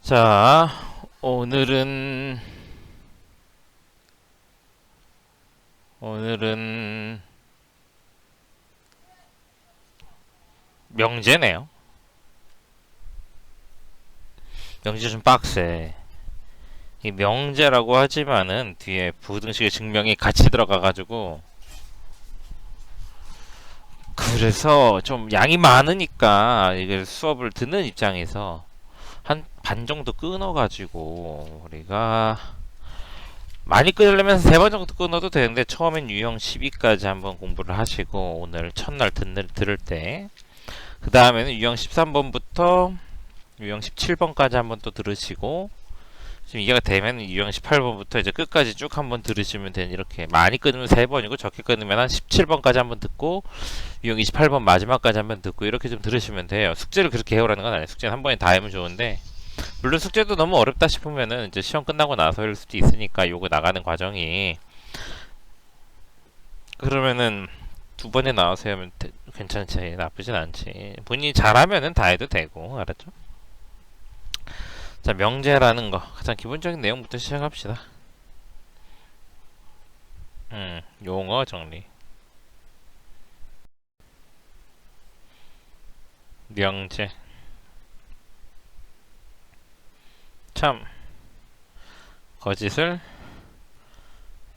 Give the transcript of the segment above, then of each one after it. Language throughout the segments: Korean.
자, 오늘은 명제네요. 명제 좀 빡세. 이 명제라고 하지만은 뒤에 부등식의 증명이 같이 들어가가지고 그래서 좀 양이 많으니까 이게 수업을 듣는 입장에서 한 반 정도 끊어가지고 우리가 많이 끊으려면 세 번 정도 끊어도 되는데 처음엔 유형 12까지 한번 공부를 하시고 오늘 첫날 들을 때 그 다음에는 유형 13번부터 유형 17번까지 한번 또 들으시고 지금 이해가 되면 유형 18번부터 이제 끝까지 쭉 한번 들으시면 되는 이렇게 많이 끊으면 3번이고 적게 끊으면 한 17번까지 한번 듣고 유형 28번 마지막까지 한번 듣고 이렇게 좀 들으시면 돼요. 숙제를 그렇게 해오라는 건 아니에요. 숙제는 한 번에 다 하면 좋은데 물론 숙제도 너무 어렵다 싶으면은 이제 시험 끝나고 나서일 수도 있으니까 요거 나가는 과정이 그러면은 두 번에 나와서 하면 괜찮지 나쁘진 않지 본인이 잘하면은 다 해도 되고 알았죠? 자 명제라는 거 가장 기본적인 내용부터 시작합시다. 용어 정리 명제 참 거짓을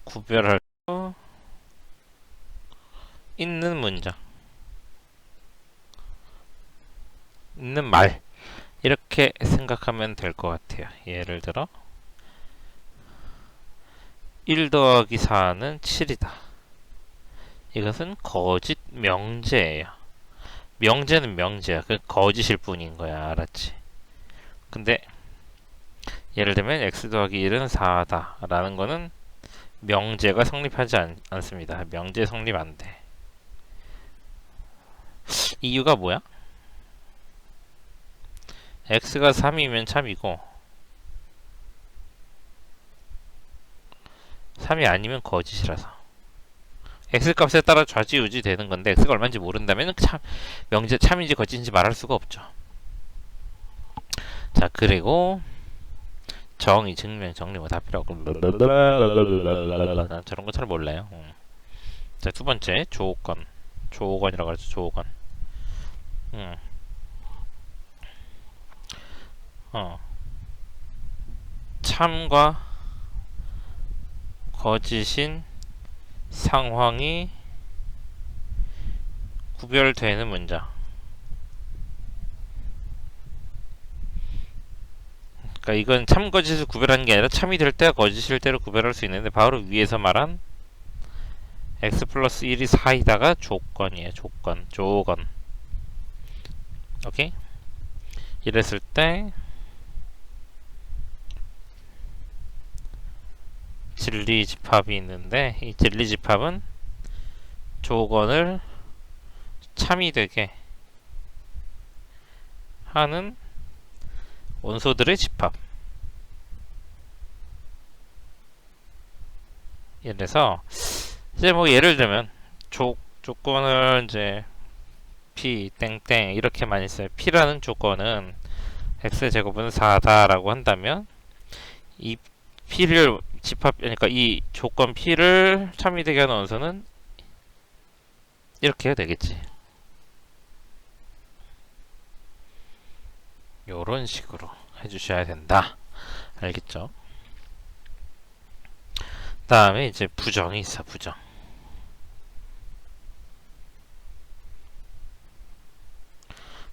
구별할 수 있는 문장 있는 말 이렇게 생각하면 될 것 같아요. 예를 들어 1 더하기 4는 7이다. 이것은 거짓 명제예요. 명제는 명제야. 그 거짓일 뿐인 거야. 알았지? 근데 예를 들면 x 더하기 1은 4다 라는 거는 명제가 성립하지 않습니다. 명제 성립 안 돼. 이유가 뭐야? x가 3이면 참이고 3이 아니면 거짓이라서 x 값에 따라 좌지우지 되는 건데 x가 얼마인지 모른다면 참 명제 참인지 거짓인지 말할 수가 없죠. 자 그리고 정의, 증명, 정리 뭐 다 필요 없고 난 저런 거 잘 몰라요. 자 두 번째 조건 조건이라고 하죠. 조건 참과 거짓인 상황이 구별되는 문장. 그러니까 이건 참 거짓을 구별하는 게 아니라 참이 될 때와 거짓일 때를 구별할 수 있는데 바로 위에서 말한 x 플러스 1이 4이다가 조건이에요. 조건. 오케이? 이랬을 때 진리집합이 있는데 이 진리집합은 조건을 참이 되게 하는 원소들의 집합. 이래서 이제 뭐 예를 들면 조건을 이제 p 땡땡 이렇게 많이 써요. p라는 조건은 x의 제곱은 4다라고 한다면 이 p를 집합 그러니까 이 조건 p를 참이 되게 하는 원소는 이렇게 해야 되겠지. 요런 식으로 해주셔야 된다. 알겠죠? 다음에 이제 부정이 있어. 부정.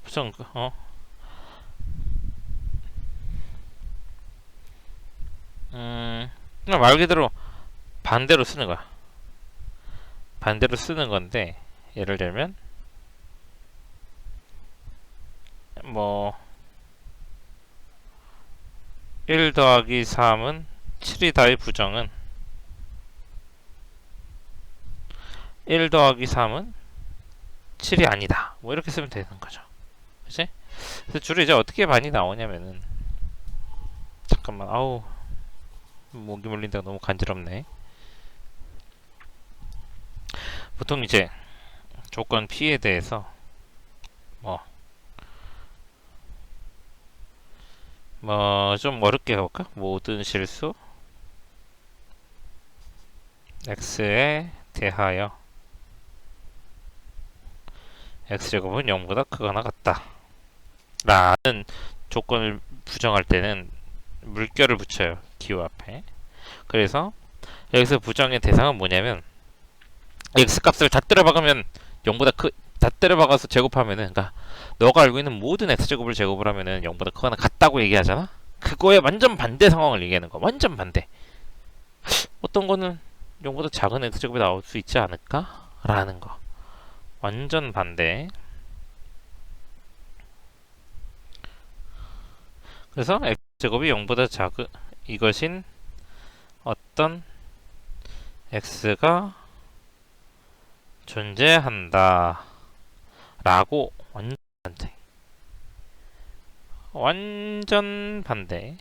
부정 말 그대로 반대로 쓰는 거야. 반대로 쓰는 건데 예를 들면 뭐 1 더하기 3은 7이다의 부정은 1 더하기 3은 7이 아니다. 뭐 이렇게 쓰면 되는 거죠. 그치? 그래서 주로 이제 어떻게 반이 나오냐면은 잠깐만 아우 목이 물린다가 너무 간지럽네. 보통 이제 조건 P에 대해서 뭐 뭐 좀 어렵게 가볼까? 모든 실수 x에 대하여 x제곱은 0보다 크거나 같다 라는 조건을 부정할 때는 물결을 붙여요. 기호 앞에. 그래서 여기서 부정의 대상은 뭐냐면 x 값을 다 때려박으면 0보다 다 때려박아서 제곱하면은, 그러니까 너가 알고 있는 모든 x제곱을 제곱을 하면은 0보다 크거나 같다고 얘기하잖아. 그거에 완전 반대 상황을 얘기하는 거. 완전 반대. 어떤 거는 0보다 작은 x제곱이 나올 수 있지 않을까? 라는 거. 완전 반대. 그래서 x제곱이 0보다 작은 이것인 어떤 x가 존재한다 라고 완전 반대. 완전 반대.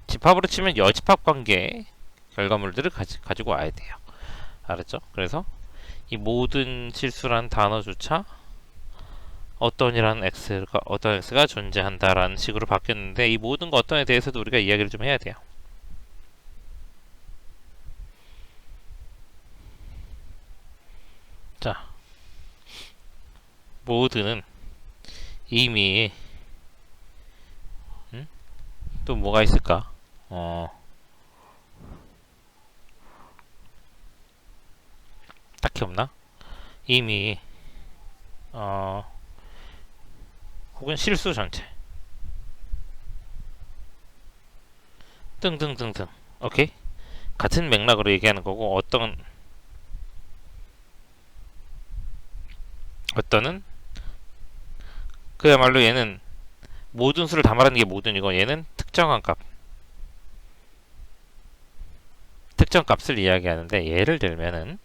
집합으로 치면 여집합 관계 결과물들을 가지고 와야 돼요. 알았죠? 그래서 이 모든 실수라는 단어조차 어떤 x가 존재한다라는 식으로 바뀌었는데, 이 모든 거 어떤에 대해서도 우리가 이야기를 좀 해야 돼요. 자, 모드는 이미 또 뭐가 있을까? 딱히 없나? 이미 혹은 실수 전체 등등등등. 오케이? 같은 맥락으로 얘기하는 거고, 어떤은 그야말로 얘는 모든 수를 다 말하는 게 모든이고, 얘는 특정 값을 이야기하는데, 예를 들면은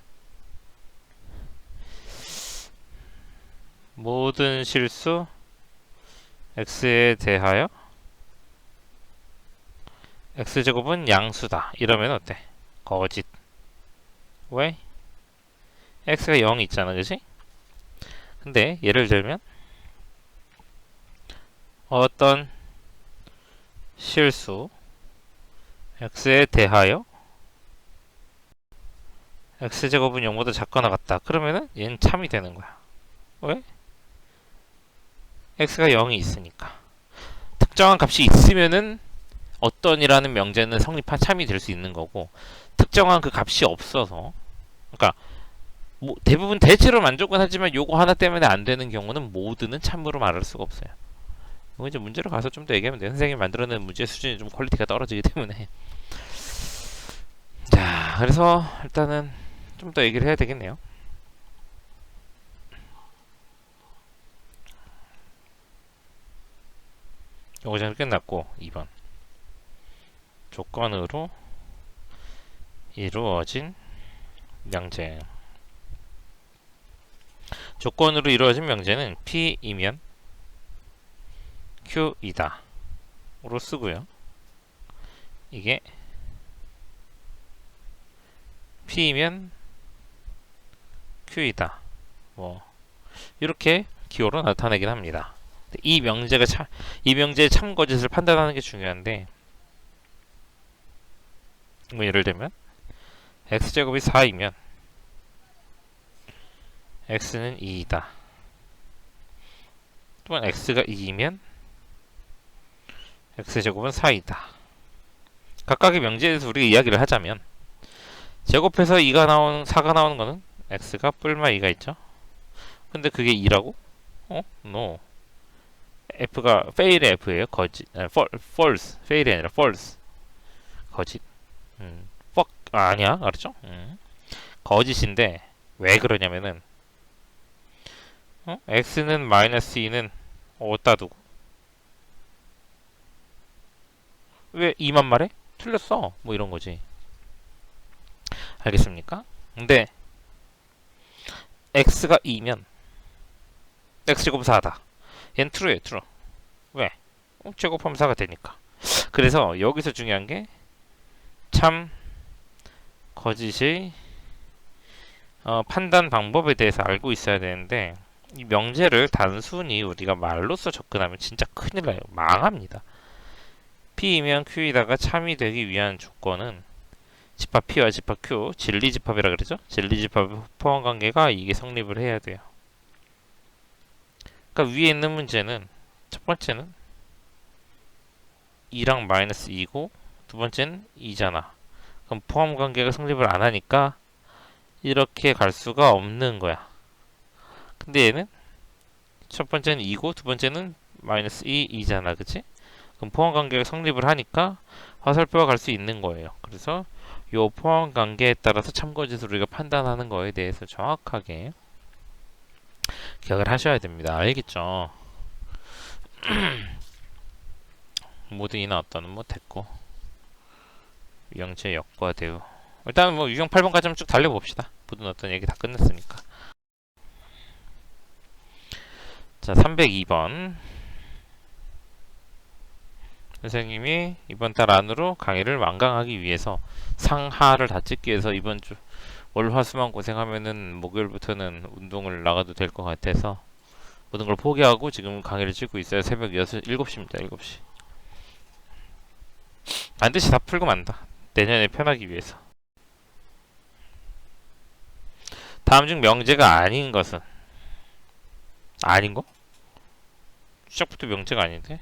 모든 실수 x에 대하여 x제곱은 양수다 이러면 어때? 거짓. 왜? x가 0이 있잖아, 그지? 근데 예를 들면 어떤 실수 x에 대하여 x제곱은 0보다 작거나 같다. 그러면은 얘는 참이 되는 거야. 왜? x가 0이 있으니까. 특정한 값이 있으면은 어떤이라는 명제는 참이 될 수 있는 거고, 특정한 그 값이 없어서, 그러니까 뭐 대부분 대체로 만족은 하지만 요거 하나 때문에 안 되는 경우는 모드는 참으로 말할 수가 없어요. 이거 이제 문제로 가서 좀 더 얘기하면 돼요. 선생님이 만들어낸 문제 수준이 좀 퀄리티가 떨어지기 때문에. 자, 그래서 일단은 좀 더 얘기를 해야 되겠네요. 요거 전 끝났고, 2번 조건으로 이루어진 명제. 조건으로 이루어진 명제는 P이면 Q이다 로 쓰고요. 이게 P이면 Q이다, 뭐 이렇게 기호로 나타내긴 합니다. 이 명제의 참거짓을 판단하는 게 중요한데, 뭐 예를 들면 x제곱이 4이면 x는 2이다. 또한 x가 2이면 x제곱은 4이다. 각각의 명제에 대해서 우리가 이야기를 하자면, 제곱해서 4가 나오는 거는 x가 뿔마 2가 있죠. 근데 그게 2라고? no. f가 fail의 f예요. 거짓. false. fail이 아니라 false. 거짓. fuck. 아니야. 알았죠? 거짓인데 왜 그러냐면은 x는 마이너스 2는 어디다 두고 왜 2만 말해? 틀렸어. 뭐 이런 거지. 알겠습니까? 근데 x가 2면 x제곱 4다. 얘는 true예요. true. 왜? 제곱하면 4가 되니까. 그래서 여기서 중요한 게 참 거짓의 판단 방법에 대해서 알고 있어야 되는데, 이 명제를 단순히 우리가 말로써 접근하면 진짜 큰일 나요. 망합니다. P이면 Q이다가 참이 되기 위한 조건은 집합 P와 집합 Q, 진리집합이라 그러죠? 진리집합 포함관계가 이게 성립을 해야 돼요. 그러니까 위에 있는 문제는 첫 번째는 2랑 마이너스 2고 두 번째는 2잖아. 그럼 포함관계가 성립을 안 하니까 이렇게 갈 수가 없는 거야. 근데 얘는 첫 번째는 2고 두 번째는 마이너스 2잖아. 그치? 그럼 포함관계가 성립을 하니까 화살표가 갈 수 있는 거예요. 그래서 요 포함관계에 따라서 참고지수 우리가 판단하는 거에 대해서 정확하게 기억을 하셔야 됩니다. 알겠죠? 모두 이 나왔다는 뭐 됐고 유형체 역과 대우 일단 뭐 유형 8번까지 한번 쭉 달려봅시다. 모두 나왔던 얘기 다 끝냈으니까. 자 302번 선생님이 이번 달 안으로 강의를 완강하기 위해서 상하를 다 찍기 위해서 이번 주 월화수만 고생하면은 목요일부터는 운동을 나가도 될 것 같아서 모든 걸 포기하고 지금 강의를 찍고 있어요. 새벽 7시입니다. 7시. 반드시 다 풀고 만다. 내년에 편하기 위해서. 다음 중 명제가 아닌 것은 아닌 거? 시작부터 명제가 아닌데?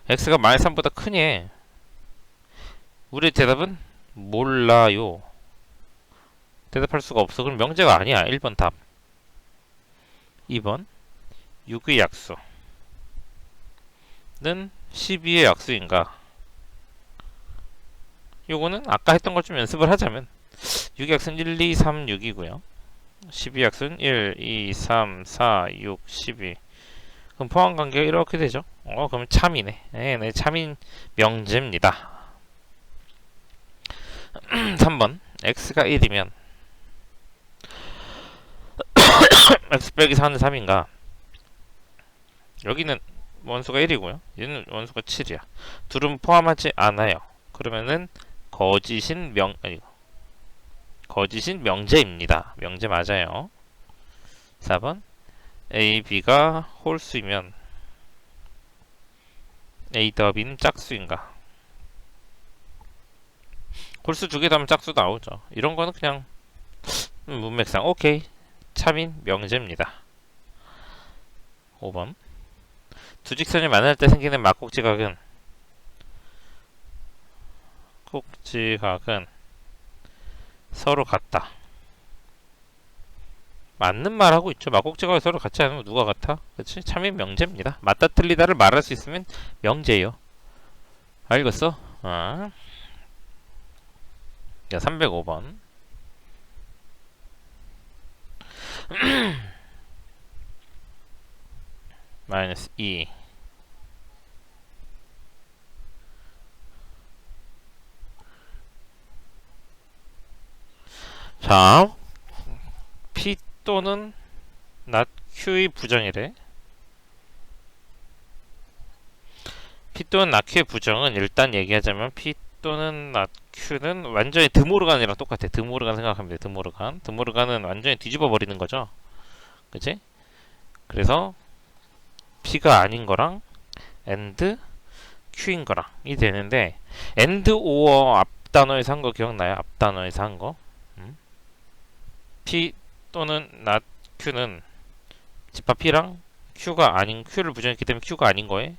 x가 마이너스 3보다 크니 우리의 대답은 몰라요. 대답할 수가 없어. 그럼 명제가 아니야. 1번 답. 2번 6의 약수는 12의 약수인가? 요거는 아까 했던 걸 좀 연습을 하자면 6의 약수는 1, 2, 3, 6이고요. 12의 약수는 1, 2, 3, 4, 6, 12. 그럼 포함관계가 이렇게 되죠. 그럼 참이네. 네, 참인 명제입니다. 3번 x가 1이면 x 빼기 4는 3인가? 여기는 원수가 1이고요. 얘는 원수가 7이야. 둘은 포함하지 않아요. 그러면은 거짓인 명제입니다. 명제 맞아요. 4번 a, b가 홀수이면 a 더하 b는 짝수인가? 홀수 두 개 더하면 짝수 나오죠. 이런 거는 그냥 문맥상 오케이. 참인 명제입니다. 5번 두 직선이 만날 때 생기는 막꼭지각은 서로 같다. 맞는 말 하고 있죠. 막꼭지각이 서로 같지 않으면 누가 같아? 그치? 참인 명제입니다. 맞다 틀리다를 말할 수 있으면 명제예요. 알겠어? 자, 305번 마이너스 2 자, P 또는 not Q의 부정이래. P 또는 not Q의 부정은 일단 얘기하자면 P 또는 not Q는 완전히 드모르간이랑 똑같아. 드모르간 생각하면 돼. 드모르간은 완전히 뒤집어 버리는 거죠. 그치? 그래서 P가 아닌 거랑 and Q인 거랑 이 되는데 and or 앞 단어에서 한 거 기억나요? 앞 단어에서 한 거. P 또는 not Q는 집합 P랑 Q가 아닌 Q를 부정했기 때문에 Q가 아닌 거에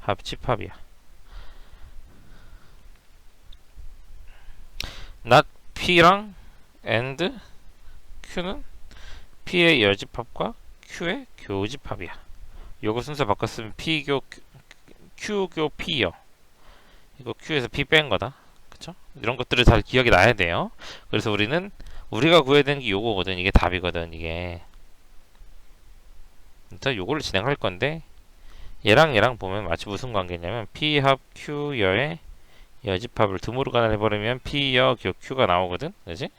합집합이야. not P랑 and Q는 P의 열집합과 Q의 교집합이야. 요거 순서 바꿨으면 P교 Q교 P요. 이거 Q에서 P 뺀 거다. 그쵸? 이런 것들을 잘 기억이 나야 돼요. 그래서 우리가 구해야 되는 게 요거거든. 이게 답이거든. 이게. 일단 요거를 진행할 건데 얘랑 보면 마치 무슨 관계냐면 P 합 Q여의 여집합을 드모르간을 해버리면 P여 교 Q가 나오거든. 그지?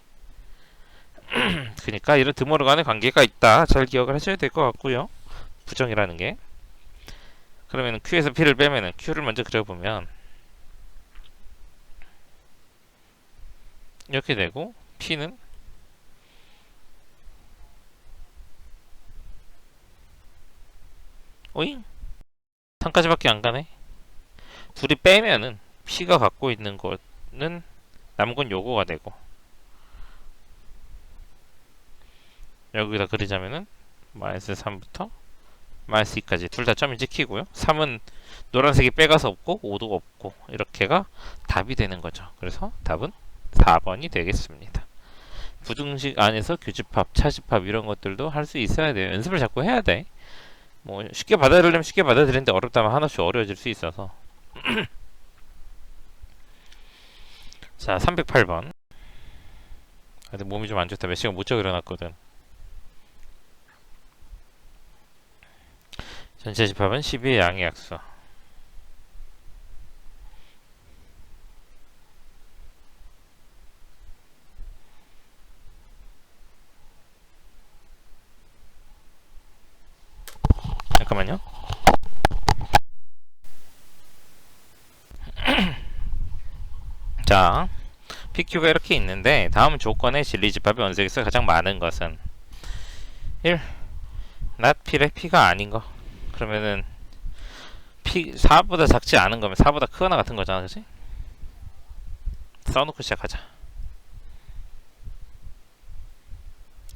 그러니까 이런 드모르간의 관계가 있다. 잘 기억을 하셔야 될 것 같고요. 부정이라는 게. 그러면 Q에서 P를 빼면은 Q를 먼저 그려보면 이렇게 되고 P는 오잉? 3까지밖에 안 가네. 둘이 빼면은 P가 갖고 있는 거는 남은 건 요거가 되고, 여기다 그리자면은 마이너스 3부터 마이너스 2까지 둘 다 점이 찍히고요. 3은 노란색이 빼가서 없고 5도 없고, 이렇게가 답이 되는 거죠. 그래서 답은 4번이 되겠습니다. 부등식 안에서 교집합, 차집합 이런 것들도 할 수 있어야 돼요. 연습을 자꾸 해야 돼. 뭐 쉽게 받아들이려면 쉽게 받아들이는데 어렵다면 하나씩 어려워질 수 있어서. 자, 308번. 근데 몸이 좀 안 좋다. 몇 시간 못 자고 일어났거든. 전체 집합은 12의 양의 약수. 잠깐만요. 자, PQ가 이렇게 있는데 다음 조건의 진리집합의 원소에서 가장 많은 것은 1. not P래 P가 아닌 거. 그러면은 P 4보다 작지 않은 거면 4보다 크거나 같은 거잖아, 그치? 써놓고 시작하자.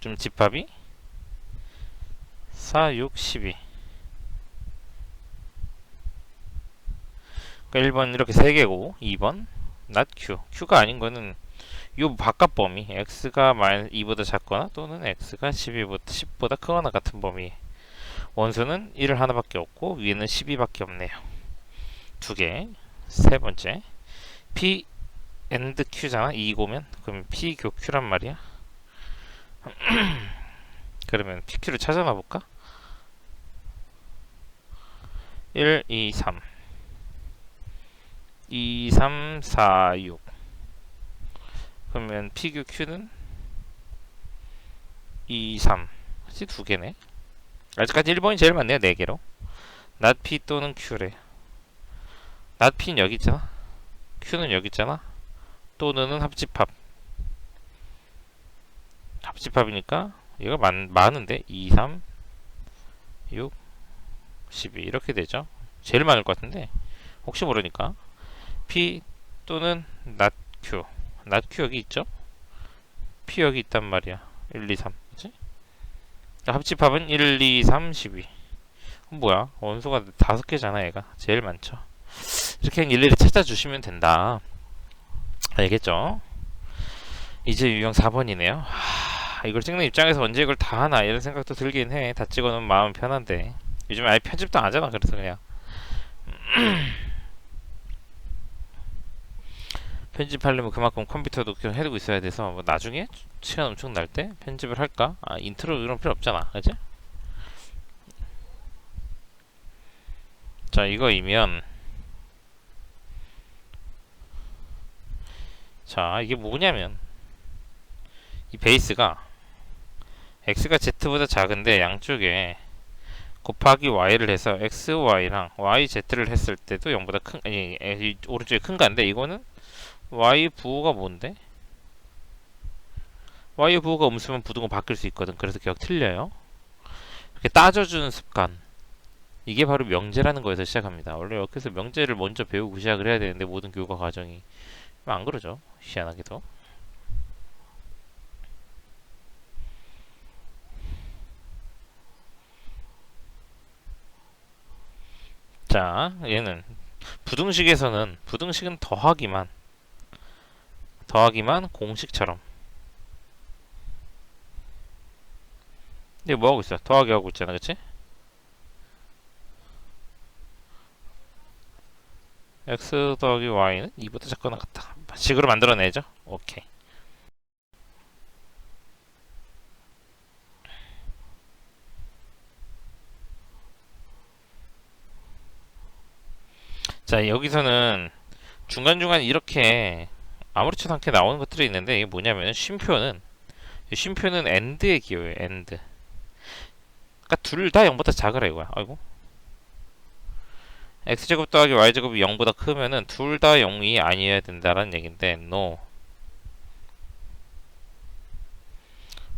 좀 집합이 4, 6, 12. 그러니까 1번 이렇게 3개고 2번 not Q. Q가 아닌 거는 요 바깥 범위 x가 2보다 작거나 또는 x가 10보다 크거나 같은 범위. 원소는 1을 하나밖에 없고 위에는 12밖에 없네요. 두 개. 세 번째 P and Q잖아. 2고면 그럼 P 교 Q란 말이야. 그러면 PQ를 찾아놔 볼까? 1, 2, 3 2, 3, 4, 6. 그러면 PQ Q는 2, 3. 그치? 두 개네. 아직까지 1번이 제일 많네요. 4개로. not P 또는 Q래. not P는 여기 있잖아. Q는 여기 있잖아. 또는 합집합. 합집합이니까 얘가 많은데 2, 3, 6, 12 이렇게 되죠. 제일 많을 것 같은데 혹시 모르니까 P 또는 not Q. not Q 여기 있죠. P 여기 있단 말이야. 1, 2, 3 그치? 합집합은 1, 2, 3, 12. 뭐야? 원소가 5개잖아 얘가. 제일 많죠. 이렇게 일일이 찾아주시면 된다. 알겠죠? 이제 유형 4번이네요. 이걸 찍는 입장에서 언제 이걸 다 하나 이런 생각도 들긴 해. 다 찍어놓으면 마음 편한데 요즘 아예 편집도 안 하잖아. 그래서 그냥 편집하려면 그만큼 컴퓨터도 해두고 있어야 돼서 뭐 나중에 시간 엄청 날 때 편집을 할까? 인트로 이런 필요 없잖아. 그치? 자, 이거이면 자, 이게 뭐냐면 이 베이스가 x가 z보다 작은데 양쪽에 곱하기 y를 해서 x, y랑 y, z를 했을 때도 0보다 큰, 아니, 오른쪽에 큰 건데 이거는 y 부호가 뭔데? y 부호가 음수면 부등호 바뀔 수 있거든. 그래서 기억 틀려요. 이렇게 따져주는 습관. 이게 바로 명제라는 거에서 시작합니다. 원래 여기서 명제를 먼저 배우고 시작을 해야 되는데 모든 교과 과정이 안 그러죠. 희한하게도. 자, 얘는 부등식은 더하기만 공식처럼. 근데 뭐 하고 있어? 더하기 하고 있잖아, 그치? x 더하기 y는 2보다 작거나 같다. 식으로 만들어내죠. 오케이. 자, 여기서는 중간중간 이렇게 아무렇지도 않게 나오는 것들이 있는데 이게 뭐냐면 쉼표는 AND에 기여해요. AND. 그러니까 둘 다 0보다 작으라 이거야. 아이고. x제곱 더하기 y제곱이 0보다 크면은 둘 다 0이 아니어야 된다라는 얘긴데 no.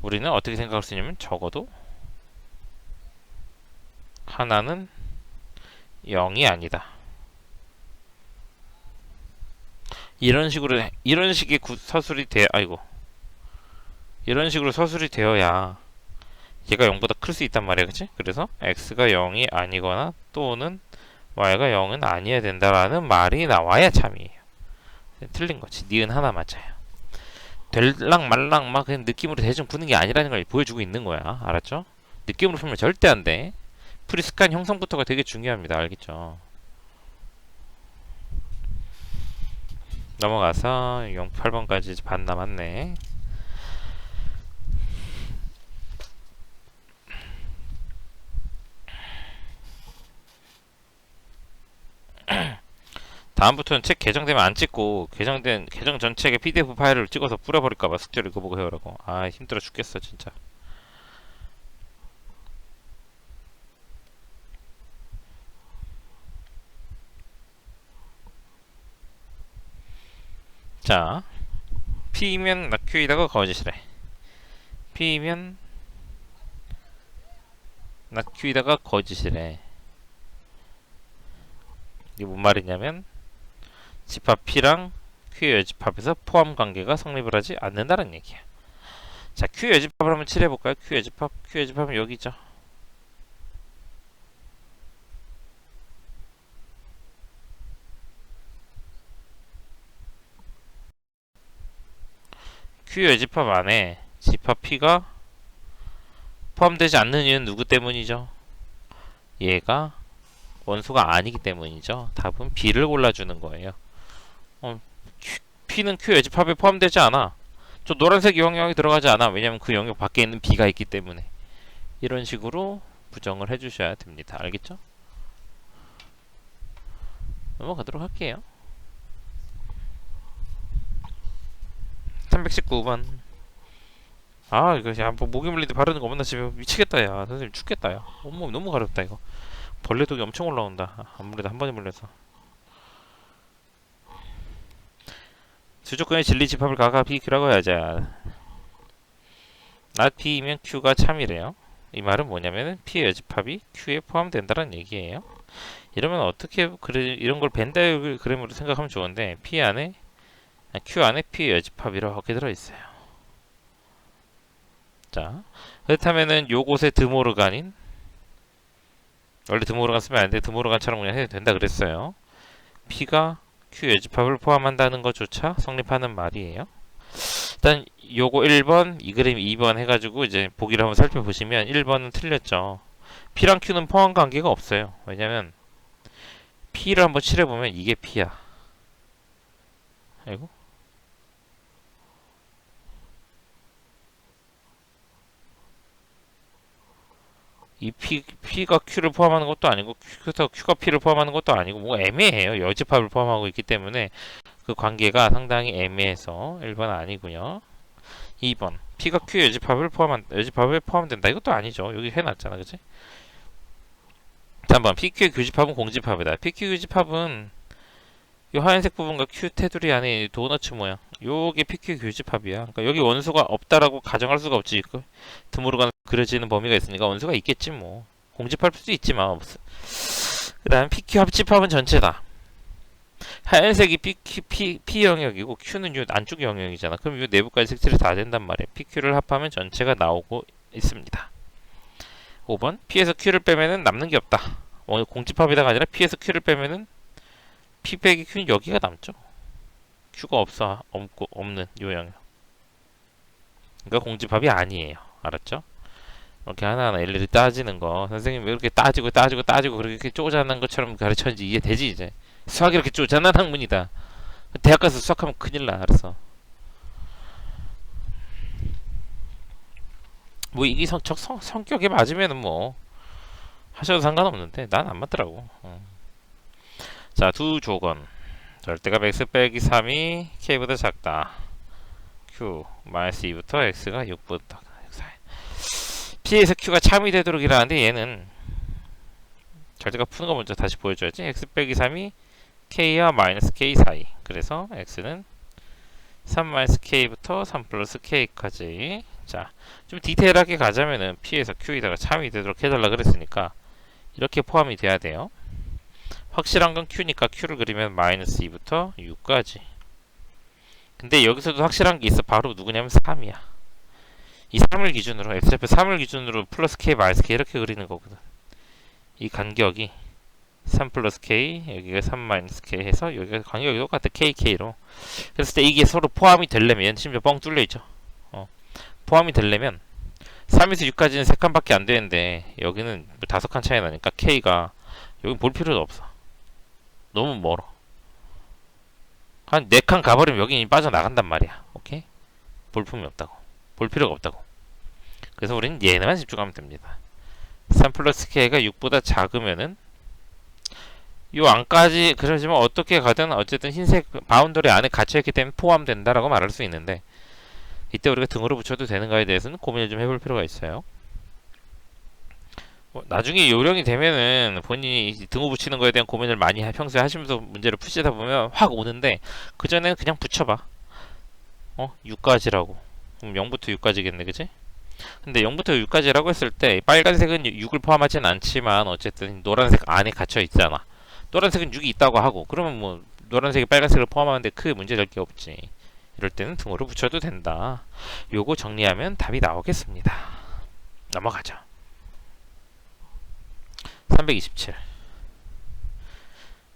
우리는 어떻게 생각할 수 있냐면 적어도 하나는 0이 아니다. 이런 식의 서술이 이런 식으로 서술이 되어야 얘가 0보다 클 수 있단 말이야, 그치? 그래서 x가 0이 아니거나 또는 y가 0은 아니어야 된다라는 말이 나와야 참이에요. 틀린 거지. 니은 하나 맞아요. 될랑 말랑 막 그냥 느낌으로 대충 푸는 게 아니라는 걸 보여주고 있는 거야. 알았죠? 느낌으로 풀면 절대 안 돼. 프리스칸 형성부터가 되게 중요합니다. 알겠죠? 넘어가서 8번까지 반 남았네. 다음부터는 책 개정되면 안 찍고 계정 전책에 PDF 파일을 찍어서 뿌려버릴까봐 숙제를 이거 보고 해오라고. 아 힘들어 죽겠어 진짜. 자, P면 낙Q이다가 거짓이래. P면 낙Q이다가 거짓이래. 이게 뭔 말이냐면 집합 P랑 Q의 여집합에서 포함 관계가 성립을 하지 않는다는 얘기야. 자, Q 여집합을 한번 칠해볼까요? Q 여집합은 여기 있죠. Q 여집합 안에 집합 P가 포함되지 않는 이유는 누구 때문이죠? 얘가 원소가 아니기 때문이죠. 답은 B를 골라주는 거예요. P는 Q 여집합에 포함되지 않아. 저 노란색 영역이 들어가지 않아. 왜냐면 그 영역 밖에 있는 B가 있기 때문에. 이런 식으로 부정을 해주셔야 됩니다. 알겠죠? 넘어가도록 할게요. 319번. 아 이거 야뭐 모기 물리는데 바르는 거 없나 집에 미치겠다 야. 선생님 죽겠다 야. 온몸이 너무 가렵다 이거. 벌레독이 엄청 올라온다. 아무래도 한 번에 물려서. 수조건의 진리 집합을 가가 Q라고 해야지. not P이면 Q가 참이래요. 이 말은 뭐냐면은 P의 여집합이 Q에 포함된다는 얘기예요. 이러면 어떻게 이런 걸 벤 다이어그램으로 생각하면 좋은데 Q 안에 P의 여집합이라고 들어있어요. 자, 그렇다면은 요곳의 드모르간인 원래 드모르간 쓰면 안 돼. 드모르간처럼 그냥 해도 된다 그랬어요. P가 Q 여집합을 포함한다는 것조차 성립하는 말이에요. 일단 요거 1번, 이 그림 2번 해가지고 이제 보기를 한번 살펴보시면 1번은 틀렸죠. P랑 Q는 포함 관계가 없어요. 왜냐면 P를 한번 칠해보면 이게 P야. 아이고. 이 P가 Q를 포함하는 것도 아니고 Q가 P를 포함하는 것도 아니고 뭐 애매해요. 여집합을 포함하고 있기 때문에 그 관계가 상당히 애매해서 1번 아니고요. 2번 P가 Q 여집합에 포함된다. 이것도 아니죠. 여기 해놨잖아, 그치? 3번 PQ의 교집합은 공집합이다. PQ 교집합은 이 하얀색 부분과 Q 테두리 안에 도너츠 모양 요게 PQ 교집합이야. 그러니까 여기 원소가 없다라고 가정할 수가 없지. 드모르간 그려지는 범위가 있으니까 원소가 있겠지 뭐. 공집할 수도 있지만 그 다음 PQ 합집합은 전체다. 하얀색이 P 영역이고 Q는 요 안쪽 영역이잖아. 그럼 요 내부까지 색칠이 다 된단 말이야. PQ를 합하면 전체가 나오고 있습니다. 5번 P에서 Q를 빼면은 남는 게 없다. 공집합이다가 아니라 P에서 Q를 빼면은 P 빼기 Q는 여기가 남죠. Q가 없는 요 영역. 그러니까 공집합이 아니에요. 알았죠? 이렇게 하나하나 일일이 따지는 거 선생님 왜 이렇게 따지고 그렇게 쪼잔한 것처럼 가르쳤는지 이해되지 이제. 수학이 이렇게 쪼잔한 학문이다. 대학 가서 수학하면 큰일 나. 알았어. 뭐 이게 성격에 맞으면은 뭐 하셔도 상관없는데 난 안 맞더라고. 자, 두 조건. 절대값 x 빼기 3이 k보다 작다. q 마이너스 2부터 x가 6보다 p에서 q가 참이 되도록 이라는데 얘는 절대값 푸는 거 먼저 다시 보여줘야지. x 빼기 3이 k와 마이너스 k 사이. 그래서 x는 3 마이너스 k부터 3 플러스 k까지. 자, 좀 디테일하게 가자면은 p에서 q에다가 참이 되도록 해달라 그랬으니까 이렇게 포함이 돼야 돼요. 확실한 건 Q니까 Q를 그리면 마이너스 2부터 6까지. 근데 여기서도 확실한 게 있어. 바로 누구냐면 3이야. 이 3을 기준으로 x좌표 3을 기준으로 플러스 k 마이너스 k 이렇게 그리는 거거든. 이 간격이 3 플러스 k, 여기가 3 마이너스 k 해서 여기가 간격이 똑같아. KK로. 그랬을 때 이게 서로 포함이 되려면 심지어 뻥 뚫려 있죠. 포함이 되려면 3에서 6까지는 3칸밖에 안 되는데 여기는 5칸 차이 나니까 k가 여기 볼 필요도 없어. 너무 멀어. 한 4칸 가버리면 여기 빠져나간단 말이야. 오케이? 볼품이 없다고. 볼 필요가 없다고. 그래서 우리는 얘네만 집중하면 됩니다. 3 플러스 k가 6보다 작으면은 요 안까지 그러지만 어떻게 가든 어쨌든 흰색 바운더리 안에 갇혀있기 때문에 포함된다라고 말할 수 있는데 이때 우리가 등으로 붙여도 되는가에 대해서는 고민을 좀 해볼 필요가 있어요. 나중에 요령이 되면은 본인이 등호 붙이는 거에 대한 고민을 많이 평소에 하시면서 문제를 푸시다 보면 확 오는데 그 전에는 그냥 붙여봐. 6까지라고. 그럼 0부터 6까지겠네, 그치? 근데 0부터 6까지라고 했을 때 빨간색은 6을 포함하진 않지만 어쨌든 노란색 안에 갇혀 있잖아. 노란색은 6이 있다고 하고 그러면 뭐 노란색이 빨간색을 포함하는데 크게 문제될 게 없지. 이럴 때는 등호를 붙여도 된다. 요거 정리하면 답이 나오겠습니다. 넘어가죠. 327.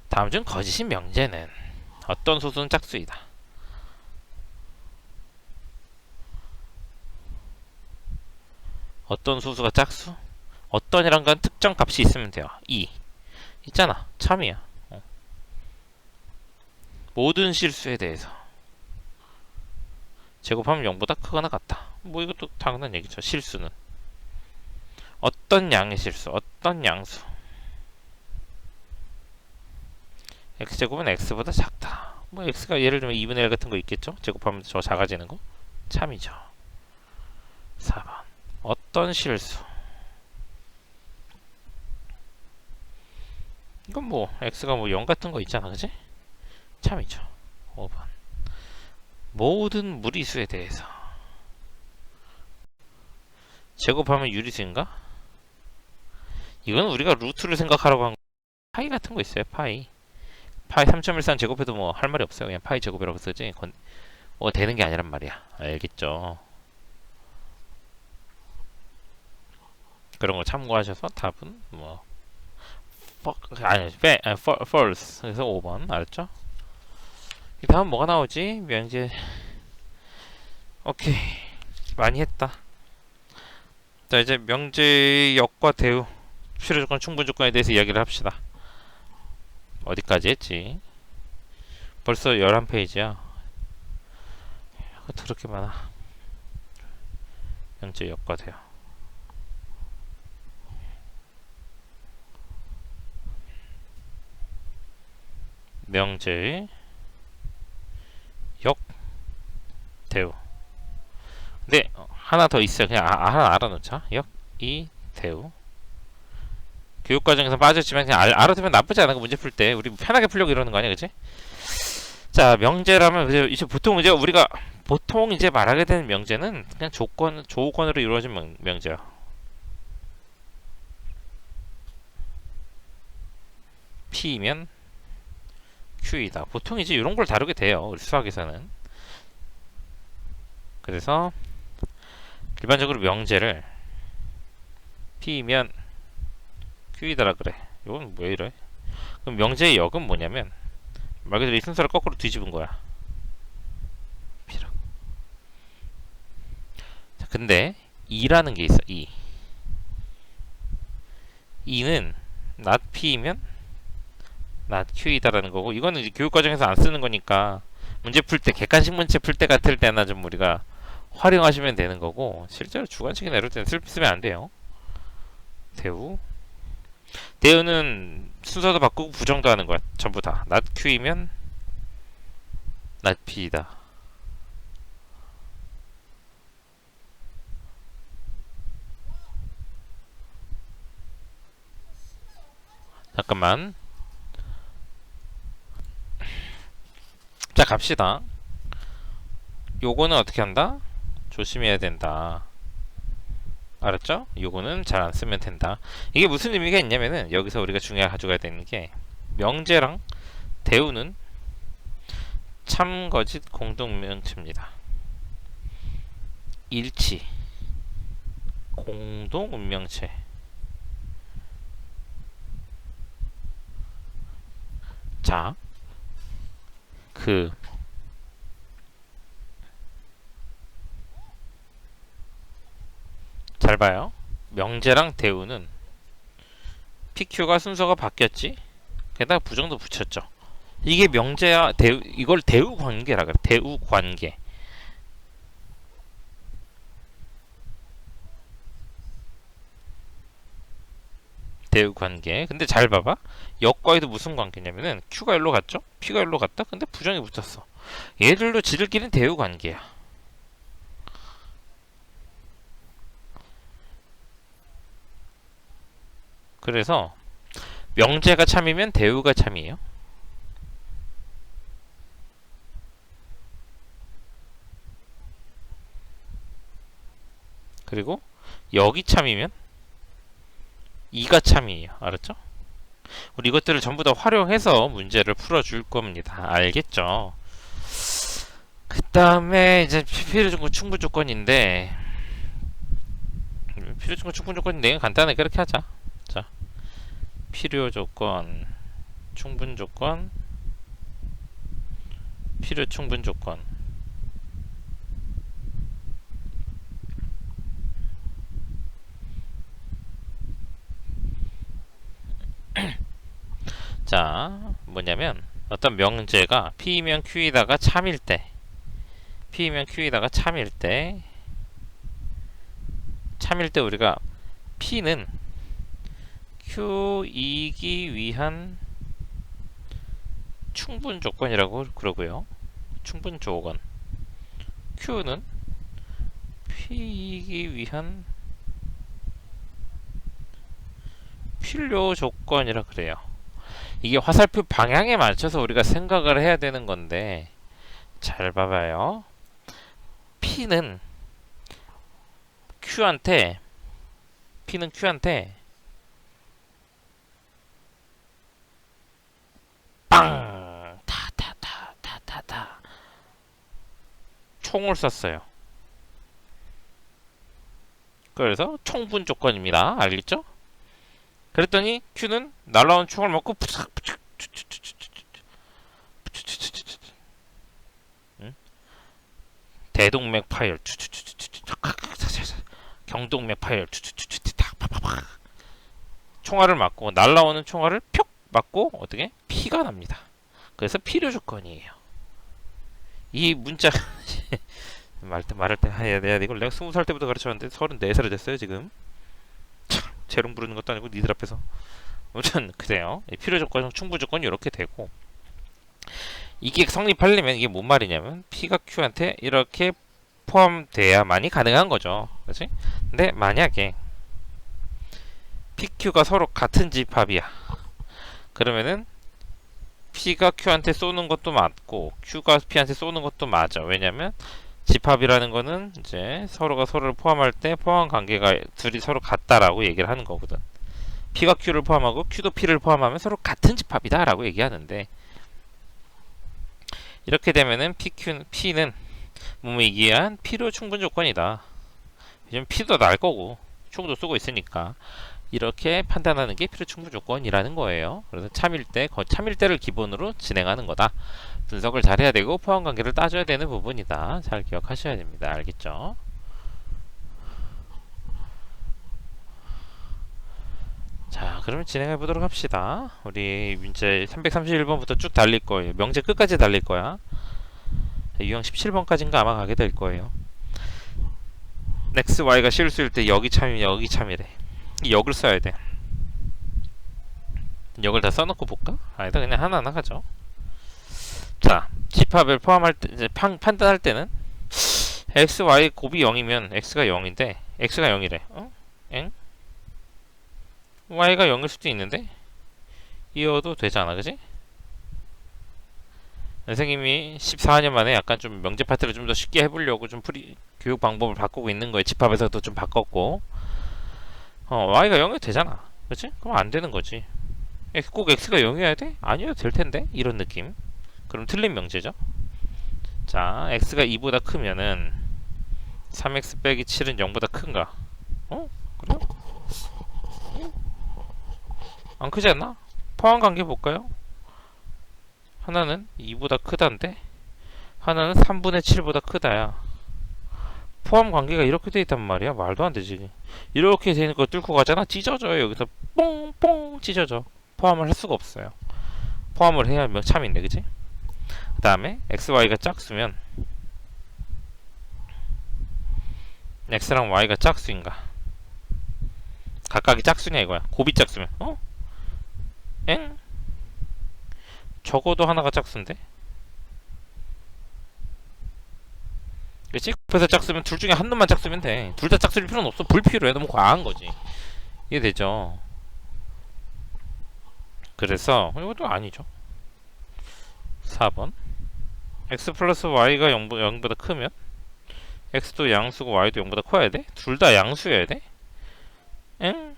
다음 중 거짓인 명제는 어떤 소수는 짝수이다. 어떤 소수가 짝수? 어떤이란 건 특정 값이 있으면 돼요. 2 있잖아. 참이야. 모든 실수에 대해서 제곱하면 0보다 크거나 같다. 뭐 이것도 당연한 얘기죠. 실수는 어떤 양의 실수, 어떤 양수. x제곱은 x보다 작다. 뭐 x가 예를 들면 2분의 1 같은 거 있겠죠? 제곱하면 저 작아지는 거? 참이죠. 4번 어떤 실수. 이건 뭐 x가 뭐 0 같은 거 있잖아, 그지? 참이죠. 5번 모든 무리수에 대해서 제곱하면 유리수인가? 이건 우리가 루트를 생각하라고 한 거. 파이 같은 거 있어요. 파이 3.14 제곱해도 뭐 할 말이 없어요. 그냥 파이 제곱이라고 쓰지 되는 게 아니란 말이야. 알겠죠? 그런 거 참고하셔서 답은 뭐 false. 그래서 5번 알았죠? 이 다음 뭐가 나오지? 명제. 오케이, 많이 했다. 자, 이제 명제의 역과 대우, 필요조건, 충분조건에 대해서 이야기를 합시다. 어디까지 했지? 벌써 11페이지야. 그렇게 많아. 명제의 역과 대우. 명제의 역, 대우. 근데 하나 더 있어요. 그냥 하나 알아놓자. 역, 이, 대우. 교육과정에서 빠졌지만 그냥 알아두면 나쁘지 않아. 문제 풀 때 우리 편하게 풀려고 이러는 거 아니야, 그치? 자, 명제라면 이제 보통 이제 우리가 보통 이제 말하게 되는 명제는 그냥 조건으로 이루어진 명제야. P이면 Q이다. 보통 이제 이런 걸 다루게 돼요, 우리 수학에서는. 그래서 일반적으로 명제를 P이면 Q이다라 그래. 이건 왜 이래? 그럼 명제의 역은 뭐냐면 말 그대로 이 순서를 거꾸로 뒤집은 거야. P라. 자, 근데 2라는 게 있어. 2는 not P이면 not Q이다라는 거고, 이거는 이제 교육과정에서 안 쓰는 거니까 문제 풀 때, 객관식 문제 풀 때 같을 때나 좀 우리가 활용하시면 되는 거고, 실제로 주관식이나 이럴 때는 쓰면 안 돼요. 대우는 순서도 바꾸고 부정도 하는 거야. 전부 다 not Q이면 not P이다. 잠깐만. 자, 갑시다. 요거는 어떻게 한다? 조심해야 된다. 알았죠? 요거는 잘 안 쓰면 된다. 이게 무슨 의미가 있냐면은 여기서 우리가 중요하게 가져가야 되는 게 명제랑 대우는 참거짓 공동명체입니다. 일치 공동운명체. 자, 잘 봐요. 명제랑 대우는 PQ가 순서가 바뀌었지? 게다가 부정도 붙였죠. 이게 명제야 대우, 이걸 대우 관계라 그래. 대우 관계. 대우 관계. 근데 잘 봐봐. 역과에도 무슨 관계냐면은 Q가 일로 갔죠? P가 일로 갔다? 근데 부정이 붙었어. 얘들도 지들끼리는 대우 관계야. 그래서 명제가 참이면 대우가 참이에요. 그리고 여기 참이면 이가 참이에요. 알았죠? 우리 이것들을 전부 다 활용해서 문제를 풀어줄 겁니다. 알겠죠? 그 다음에 이제 필요조건 충분 조건인데 필요조건 충분 조건인데 간단하게 그렇게 하자. 자, 필요조건, 충분 조건, 필요 충분 조건. 자, 뭐냐면 어떤 명제가 P이면 Q이다가 참일 때 P이면 Q이다가 참일 때 우리가 P는 Q이기 위한 충분 조건이라고 그러고요. 충분 조건. Q는 P이기 위한 필요 조건이라 그래요. 이게 화살표 방향에 맞춰서 우리가 생각을 해야 되는 건데 잘 봐봐요. P는 Q한테 빵! 타타타타타타 총을 쐈어요. 그래서 총분 조건입니다. 알겠죠? 그랬더니 Q는 날라온 총을 맞고 대동맥 파열, 경동맥 파열, 총알을 맞고 날라오는 총알을 푹 맞고 어떻게 피가 납니다. 그래서 필요 조건이에요. 이 문자 말할 때 이걸 내가 20살 때부터 가르쳤는데 34살이 됐어요 지금. 참 재롱 부르는 것도 아니고 니들 앞에서. 아무튼 그래요. 필요 조건, 충분 조건이 이렇게 되고 이게 성립하려면 이게 뭔 말이냐면 P가 Q한테 이렇게 포함돼야만이 가능한 거죠. 그렇지? 근데 만약에 PQ가 서로 같은 집합이야. 그러면은 P가 Q한테 쏘는 것도 맞고 Q가 P한테 쏘는 것도 맞아. 왜냐면 집합이라는 거는 이제 서로가 서로를 포함할 때 포함 관계가 둘이 서로 같다라고 얘기를 하는 거거든. P가 Q를 포함하고 Q도 P를 포함하면 서로 같은 집합이다라고 얘기하는데 이렇게 되면은 P는 몸이기 위한 필요 충분 조건이다. 왜냐면 P도 날 거고 총도 쏘고 있으니까 이렇게 판단하는 게 필요 충분 조건이라는 거예요. 그래서 참일대를 기본으로 진행하는 거다. 분석을 잘 해야 되고 포함 관계를 따져야 되는 부분이다. 잘 기억하셔야 됩니다. 알겠죠? 자, 그러면 진행해 보도록 합시다. 우리 문제 331번부터 쭉 달릴 거예요. 명제 끝까지 달릴 거야. 유형 17번까지인가 아마 가게 될 거예요. x, y가 실수일 때 여기 참이면 여기 참이래. 이 역을 써야 돼. 역을 다 써놓고 볼까? 아니다, 그냥 하나하나 가죠. 자, 집합을 포함할 때, 이제 판단할 때는 x, y 곱이 0이면 x가 0인데 x가 0이래. 어? 엥? y가 0일 수도 있는데 이어도 되잖아, 그지? 선생님이 14년 만에 약간 좀 명제 파트를 좀 더 쉽게 해보려고 좀 교육 방법을 바꾸고 있는 거예요. 집합에서도 좀 바꿨고 y가 0이 되잖아, 그치? 그럼 안 되는 거지. 꼭 x가 0이어야 돼? 아니어도 될 텐데 이런 느낌. 그럼 틀린 명제죠. 자, x가 2보다 크면은 3x 빼기 7은 0보다 큰가? 그래요? 안 크지 않나? 포함 관계 볼까요? 하나는 2보다 크다인데 하나는 3분의 7보다 크다야. 포함 관계가 이렇게 돼 있단 말이야. 말도 안 되지. 이렇게 되는 거 뚫고 가잖아. 찢어져요. 여기서 뽕뽕 찢어져. 포함을 할 수가 없어요. 포함을 해야 참인데, 그치? 그 다음에 xy가 짝수면 x랑 y가 짝수인가? 각각이 짝수냐 이거야. 곱이 짝수면 엥? 적어도 하나가 짝수인데? 그치? 곱해서 짝수면 둘 중에 한 놈만 짝수면 돼. 둘 다 짝수일 필요는 없어. 불필요해. 너무 과한 거지. 이해되죠? 그래서 이것도 아니죠. 4번 x 플러스 y가 0보다 크면 x도 양수고 y도 0보다 커야 돼? 둘 다 양수여야 돼? 응?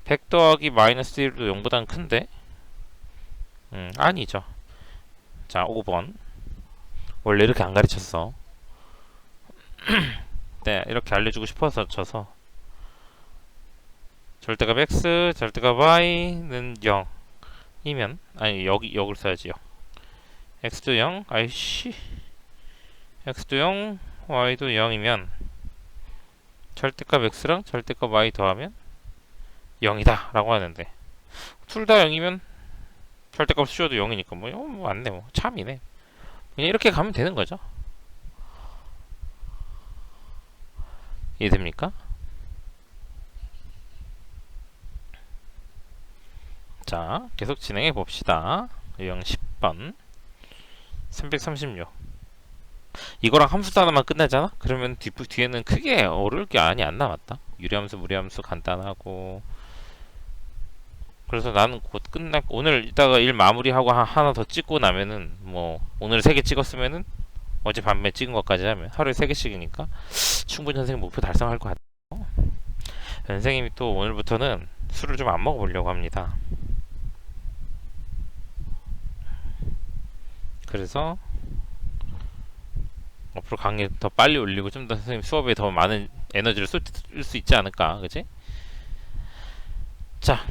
100 더하기 마이너스 1도 0보다는 큰데? 아니죠. 자, 5번 원래 이렇게 안 가르쳤어. 네, 이렇게 알려주고 싶어서 쳐서 절대값 x, 절대값 y는 0이면 아니 역을 써야지요. x도 0, 아이씨 x도 0, y도 0이면 절대값 x랑 절대값 y 더하면 0이다 라고 하는데 둘 다 0이면 절대값 씌워도 0이니까 뭐 맞네. 뭐 참이네. 그냥 이렇게 가면 되는 거죠. 이해됩니까? 자, 계속 진행해 봅시다. 유형 10번 336 이거랑 함수 하나만 끝나잖아? 그러면 뒤에는 크게 어려울 게 아니 안 남았다. 유리함수, 무리함수 간단하고. 그래서 나는 곧 오늘 이따가 일 마무리하고 하나 더 찍고 나면은 뭐 오늘 3개 찍었으면은 어젯밤에 찍은 것까지 하면 하루에 3개씩이니까 충분히 선생님 목표 달성할 것 같아요. 선생님이 또 오늘부터는 술을 좀 안 먹어보려고 합니다. 그래서 앞으로 강의 더 빨리 올리고 좀 더 선생님 수업에 더 많은 에너지를 쏠 수 있지 않을까, 그치? 자,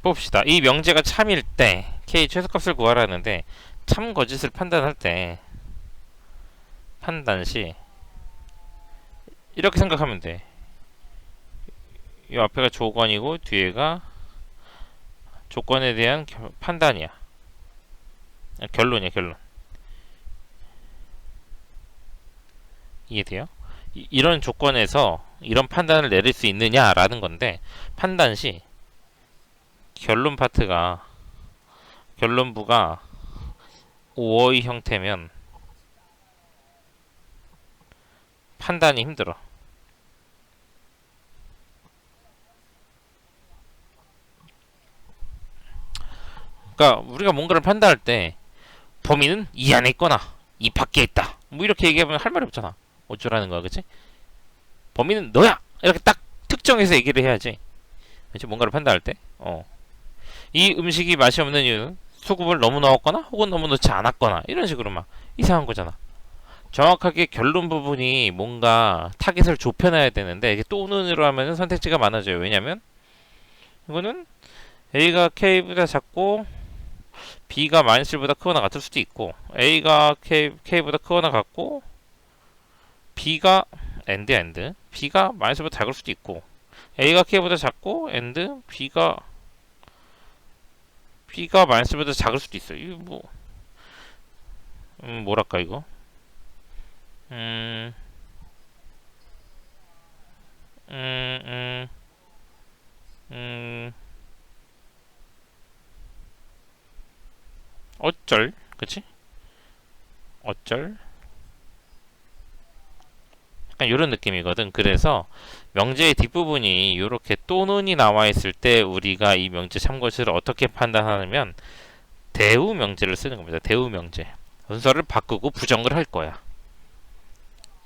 봅시다. 이 명제가 참일 때 k 최소값을 구하라는데 참 거짓을 판단할 때 판단 시 이렇게 생각하면 돼. 이 앞에가 조건이고 뒤에가 조건에 대한 판단이야. 결론이야, 결론. 이해돼요? 이런 조건에서 이런 판단을 내릴 수 있느냐라는 건데 판단 시 결론 파트가 결론부가 5어의 형태면 판단이 힘들어. 그러니까 우리가 뭔가를 판단할 때 범인은 이 안에 있거나 이 밖에 있다 뭐 이렇게 얘기하면 할 말이 없잖아. 어쩌라는 거야, 그치? 범인은 너야! 이렇게 딱 특정해서 얘기를 해야지. 그치? 뭔가를 판단할 때 이 음식이 맛이 없는 이유는 소금을 너무 넣었거나 혹은 너무 넣지 않았거나 이런 식으로 막 이상한 거잖아. 정확하게 결론 부분이 뭔가 타깃을 좁혀놔야 되는데 이게 또는으로 하면 선택지가 많아져요. 왜냐면 이거는 A가 K보다 작고 B가 마이너스 1보다 크거나 같을 수도 있고 A가 K보다 크거나 같고 B가 B가 마이너스 1보다 작을 수도 있고 A가 K보다 작고 B가 마이너스 1보다 작을 수도 있어요. 이거 뭐 뭐랄까 이거 음, 음, 음, 음, 어쩔, 그치? 어쩔? 약간 이런 느낌이거든. 그래서 명제의 뒷부분이 이렇게 또는이 나와 있을 때 우리가 이 명제 참고식을 어떻게 판단하냐면 대우 명제를 쓰는 겁니다. 대우 명제. 순서를 바꾸고 부정을 할 거야.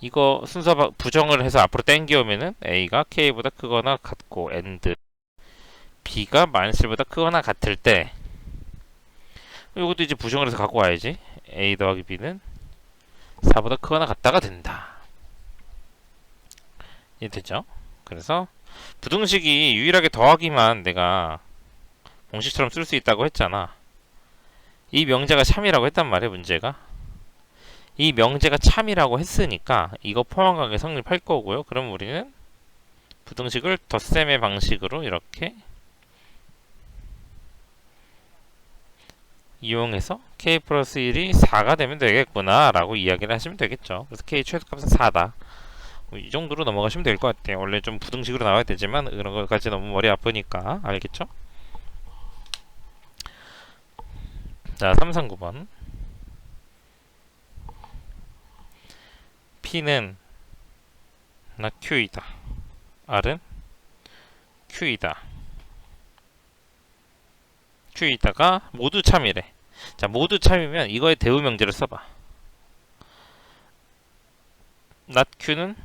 이거 순서 부정을 해서 앞으로 당겨오면은 A가 K보다 크거나 같고 AND B가 -1보다 크거나 같을 때 이것도 이제 부정을 해서 갖고 와야지. A 더하기 B는 4보다 크거나 같다가 된다. 이해되죠? 그래서 부등식이 유일하게 더하기만 내가 공식처럼 쓸 수 있다고 했잖아. 이 명제가 참이라고 했단 말이야, 문제가. 이 명제가 참이라고 했으니까 이거 포함관계 성립할 거고요. 그럼 우리는 부등식을 덧셈의 방식으로 이렇게 이용해서 k 플러스 1이 4가 되면 되겠구나 라고 이야기를 하시면 되겠죠. 그래서 k 최소값은 4다. 이 정도로 넘어가시면 될 것 같아요. 원래 좀 부등식으로 나와야 되지만 그런 것까지 너무 머리 아프니까. 알겠죠? 자, 339번 P는 나 Q이다. R은 Q이다. Q이다가 모두 참이래. 자, 모두 참이면 이거의 대우 명제를 써봐. not Q는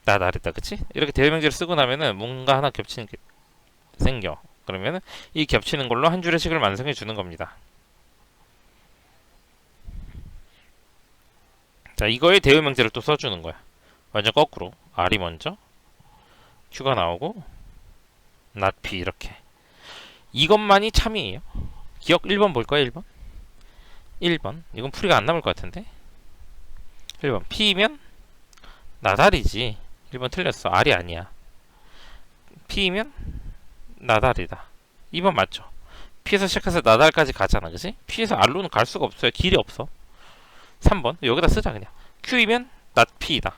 not R이다. 그치? 이렇게 대우 명제를 쓰고 나면은 뭔가 하나 겹치는 게 생겨. 그러면은 이 겹치는 걸로 한 줄의 식을 완성해 주는 겁니다. 자, 이거의 대우 명제를 또 써주는 거야. 완전 거꾸로. R이 먼저, Q가 나오고, not P 이렇게. 이것만이 참이에요. 기억 1번 볼 거야, 1번? 1번. 이건 풀이가 안 남을 것 같은데? 1번. P면 나달이지. 1번 틀렸어. R이 아니야. P면 나달이다. 2번 맞죠? P에서 시작해서 나달까지 가잖아. 그치? P에서 R로는 갈 수가 없어요. 길이 없어. 3번. 여기다 쓰자, 그냥. Q이면 not P이다.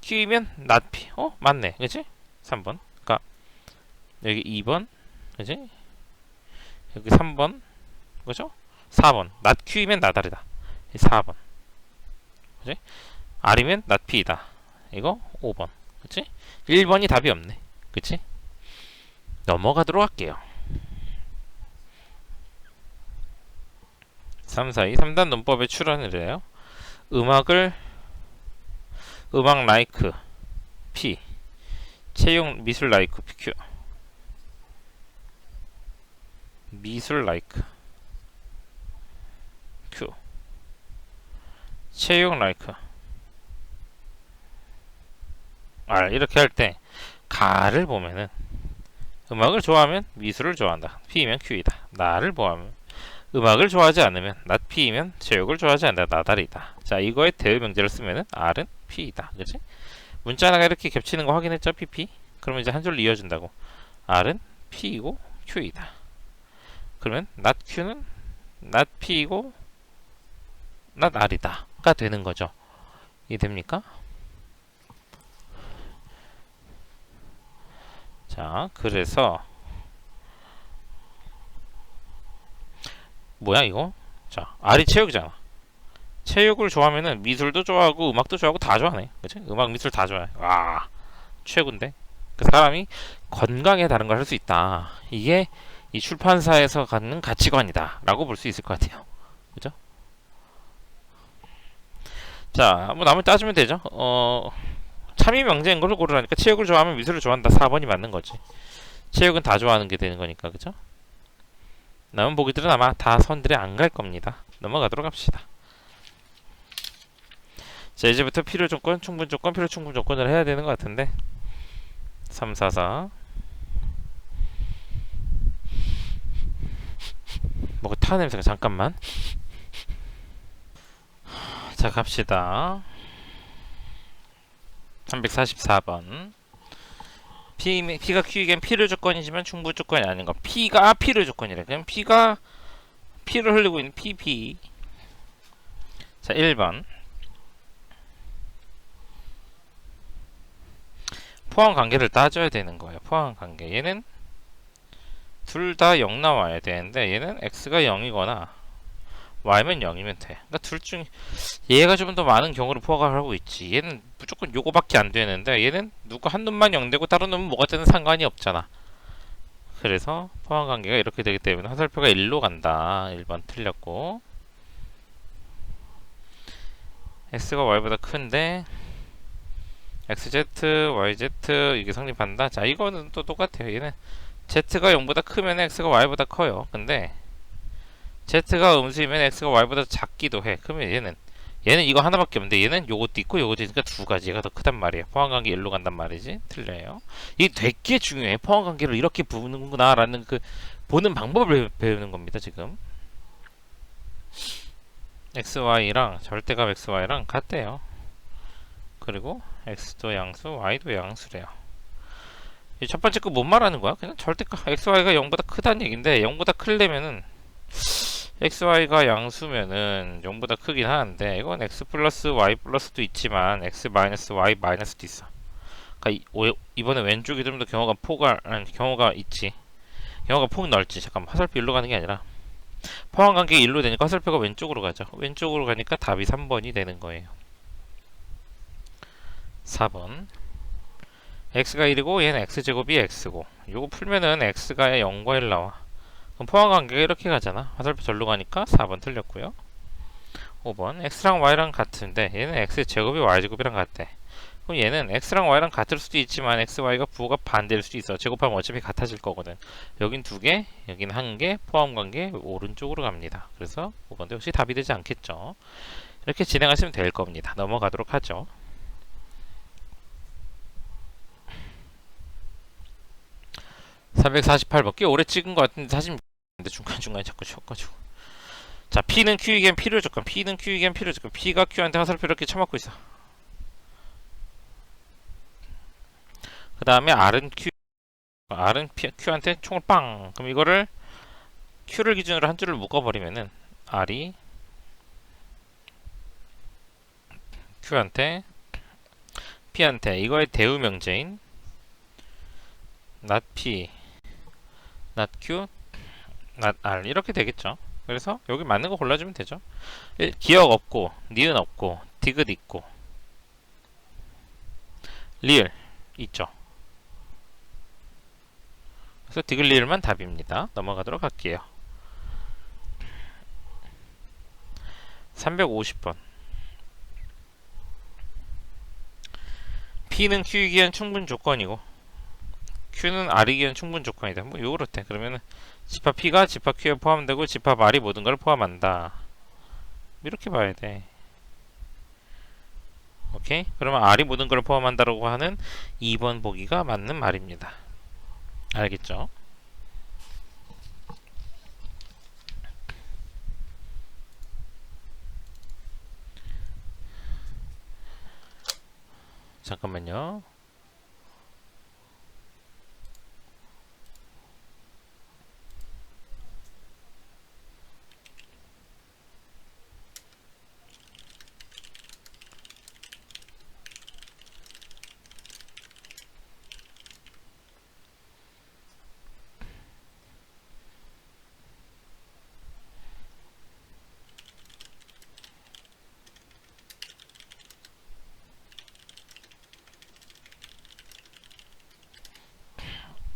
Q이면 not P. 맞네. 그치? 3번. 그니까, 여기 2번. 그치? 여기 3번. 그죠? 4번. not Q이면 나달이다. 4번. 그치? R이면 not P이다. 이거 5번. 그치? 1번이 답이 없네. 그치? 넘어가도록 할게요. 3, 4, 2, 3단 논법에 출연을 해요. 음악 라이크 P, 채용 미술 라이크 Q, 미술 라이크 Q, 채용 라이크 R. 이렇게 할 때 가를 보면은 음악을 좋아하면 미술을 좋아한다. P이면 Q이다. 나를 보면 음악을 좋아하지 않으면 not P이면 체육을 좋아하지 않는다. 나달이다. 자, 이거의 대의 명제를 쓰면은 R은 P이다. 그치? 문자 하나가 이렇게 겹치는 거 확인했죠? PP? 그러면 이제 한 줄로 이어준다고. R은 P이고 Q이다. 그러면 not Q는 not P이고 not R이다. 가 되는 거죠. 이해됩니까? 자, 그래서 뭐야 이거? 자, R이 체육이잖아. 체육을 좋아하면은 미술도 좋아하고 음악도 좋아하고 다 좋아하네. 그치? 음악, 미술 다 좋아해. 와, 최고인데? 그 사람이 건강에 다른 걸 할 수 있다. 이게 이 출판사에서 갖는 가치관이다. 라고 볼 수 있을 것 같아요. 그죠? 자, 뭐 남을 따지면 되죠. 참이 명제인 걸로 고르라니까 체육을 좋아하면 미술을 좋아한다. 4번이 맞는 거지. 체육은 다 좋아하는 게 되는 거니까. 그죠? 남은 보기들은 아마 다 선들에 안 갈 겁니다. 넘어가도록 합시다. 자, 이제부터 필요 조건, 충분 조건, 필요 충분 조건을 해야 되는 것 같은데 3, 4, 4 뭐가 타 냄새가 잠깐만. 자, 갑시다. 344번 P가 Q이긴 필요 조건이지만 충분 조건이 아닌 거. P가 필요 조건이래. 그럼 P가 피를 흘리고 있는 PP. 자, 1번 포함 관계를 따져야 되는 거예요. 포함 관계. 얘는 둘 다 0 나와야 되는데 얘는 x가 0이거나 y면 0이면 돼. 그러니까 둘 중 얘가 좀 더 많은 경우를 포함을 하고 있지. 얘는 무조건 요거밖에 안 되는데 얘는 누구 한 놈만 0 되고 다른 놈은 뭐가 되는 상관이 없잖아. 그래서 포함 관계가 이렇게 되기 때문에 화살표가 1로 간다. 1번 틀렸고 x가 y보다 큰데 xz, yz 이게 성립한다. 자, 이거는 또 똑같아요. 얘는 z가 0보다 크면 x가 y보다 커요. 근데 z가 음수이면 x가 y보다 작기도 해. 그러면 얘는 이거 하나밖에 없는데 얘는 요것도 있고 요것도 있으니까 두 가지가 더 크단 말이에요. 포함관계 1로 간단 말이지. 틀려요. 이게 되게 중요해. 포함관계를 이렇게 부는구나 라는 그 보는 방법을 배우는 겁니다. 지금 xy랑 절대값 xy랑 같대요. 그리고 x도 양수, y도 양수래요. 이 첫 번째 거 뭔 말하는 거야? 그냥 절대값 xy가 0보다 크다는 얘긴데 0보다 크려면은 xy가 양수면은 0보다 크긴 하는데 이건 x 플러스 y 플러스도 있지만 x 마이너스 y 마이너스도 있어. 그러니까 이번에 왼쪽이 좀 더 경우가 있지. 경우가 폭 넓지. 잠깐만, 화살표 일로 가는 게 아니라 포함관계 1로 되니까 화살표가 왼쪽으로 가죠. 왼쪽으로 가니까 답이 3번이 되는 거예요. 4번 x가 1이고 얘는 x제곱이 x고 요거 풀면은 x가 0과 1 나와. 그럼 포함관계가 이렇게 가잖아. 화살표 절로 가니까 4번 틀렸고요. 5번 x랑 y랑 같은데 얘는 x제곱이 y제곱이랑 같대. 그럼 얘는 x랑 y랑 같을 수도 있지만 x, y가 부호가 반대일 수도 있어. 제곱하면 어차피 같아질 거거든. 여긴 2개, 여긴 1개, 포함관계 오른쪽으로 갑니다. 그래서 5번도 역시 답이 되지 않겠죠. 이렇게 진행하시면 될 겁니다. 넘어가도록 하죠. 348번 꽤 오래 찍은 것 같은데 사진 중간중간에 자꾸 쉬어가지고. 자, P는 Q이기엔 P를 조건, P는 Q이기엔 P를 조건, P가 Q한테 화살표 이렇게 쳐맞고 있어. 그 다음에 R은 Q한테 총을 빵! 그럼 이거를 Q를 기준으로 한 줄을 묶어버리면은 R이 Q한테 P한테 이거의 대우 명제인 not P, not Q, not R 이렇게 되겠죠. 그래서 여기 맞는 거 골라주면 되죠. 기억 없고 니은 없고 디귿 있고 리을 있죠. 그래서 디귿 리을만 답입니다. 넘어가도록 할게요. 350번 P는 Q이기엔 충분 조건이고 Q는 R이기엔 충분 조건이다. 뭐 요렇대. 그러면은 집합 P가 집합 Q에 포함되고 집합 R이 모든 걸 포함한다. 이렇게 봐야 돼. 오케이? 그러면 R이 모든 걸 포함한다라고 하는 2번 보기가 맞는 말입니다. 알겠죠? 잠깐만요.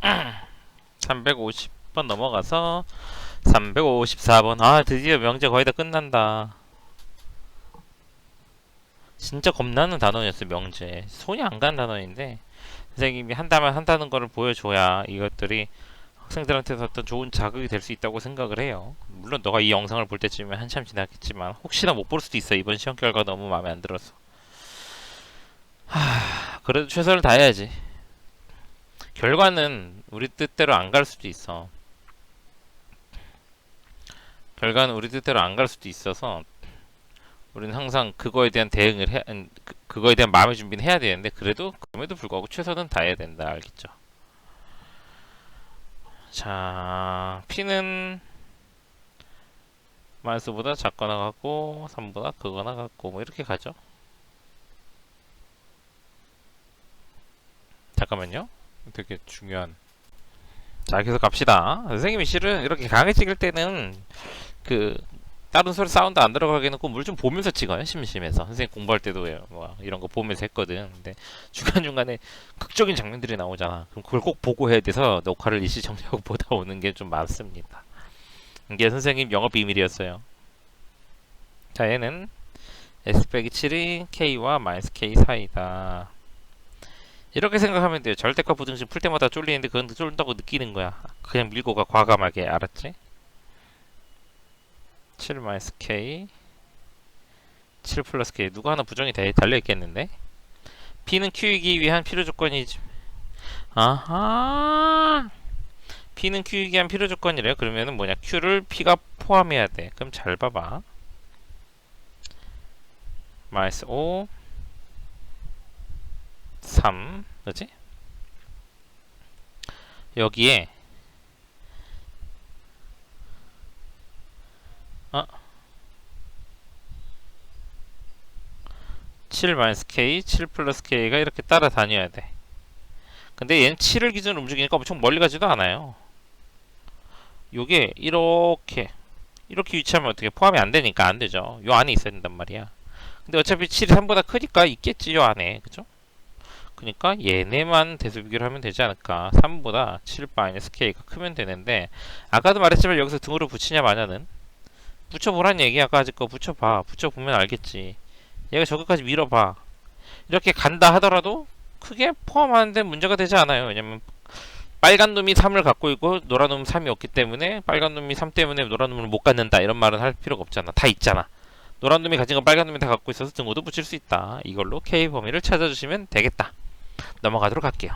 아, 350번 넘어가서 354번. 아, 드디어 명제 거의 다 끝난다. 진짜 겁나는 단원이었어. 명제 손이 안 가는 단원인데 선생님이 한다면 한다는 거를 보여줘야 이것들이 학생들한테서 어떤 좋은 자극이 될 수 있다고 생각을 해요. 물론 너가 이 영상을 볼 때쯤에 한참 지났겠지만 혹시나 못 볼 수도 있어. 이번 시험 결과 너무 마음에 안 들어서. 그래도 최선을 다해야지. 결과는 우리 뜻대로 안 갈 수도 있어. 결과는 우리 뜻대로 안 갈 수도 있어서 우리는 항상 그거에 대한 대응을 그거에 대한 마음의 준비는 해야 되는데 그래도 그럼에도 불구하고 최선은 다해야 된다. 알겠죠? 자, P는 마이너스보다 작거나 같고 3보다 크거나 같고 뭐 이렇게 가죠. 잠깐만요. 되게 중요한. 자, 계속 갑시다. 선생님이 실은 이렇게 강의 찍을 때는 그 다른 소리 사운드 안 들어가게 해놓고 물 좀 보면서 찍어요. 심심해서. 선생님 공부할 때도 뭐 이런 거 보면서 했거든. 근데 중간중간에 극적인 장면들이 나오잖아. 그럼 그걸 꼭 보고 해야 돼서 녹화를 일시정지하고 보다 오는 게 좀 많습니다. 이게 선생님 영업 비밀이었어요. 자, 얘는 S 빼기 7이 K와 마이너스 K 사이다. 이렇게 생각하면 돼요. 절대값 부등식 풀 때마다 쫄리는데 그건 쫄린다고 느끼는 거야. 그냥 밀고 가 과감하게. 알았지? 7 마이너스 k 7 플러스 k 누가 하나 부정이 달려있겠는데? P는 Q이기 위한 필요 조건이지. 아하. P는 Q이기 위한 필요 조건이래요. 그러면은 뭐냐? Q를 P가 포함해야 돼. 그럼 잘 봐봐. 마이너스 5 3 그지? 여기에 7 마이너스 k 7 플러스 k가 이렇게 따라다녀야 돼. 근데 얘는 7을 기준으로 움직이니까 엄청 멀리 가지도 않아요. 요게 이렇게 위치하면 어떻게 포함이 안 되니까 안 되죠. 요 안에 있어야 된단 말이야. 근데 어차피 7이 3보다 크니까 있겠지 요 안에. 그죠? 그러니까 얘네만 대수 비교를 하면 되지 않을까. 3보다 7 마이너스 k가 크면 되는데, 아까도 말했지만 여기서 등으로 붙이냐 마냐는 붙여보란 얘기. 아까 아직 거 붙여봐. 붙여보면 알겠지. 얘가 저기까지 밀어봐. 이렇게 간다 하더라도 크게 포함하는데 문제가 되지 않아요. 왜냐면 빨간 놈이 3을 갖고 있고 노란 놈은 3이 없기 때문에 빨간 놈이 3 때문에 노란 놈을 못 갖는다 이런 말은 할 필요가 없잖아. 다 있잖아. 노란 놈이 가진 건 빨간 놈이 다 갖고 있어서 등호도 붙일 수 있다. 이걸로 K 범위를 찾아주시면 되겠다. 넘어가도록 할게요.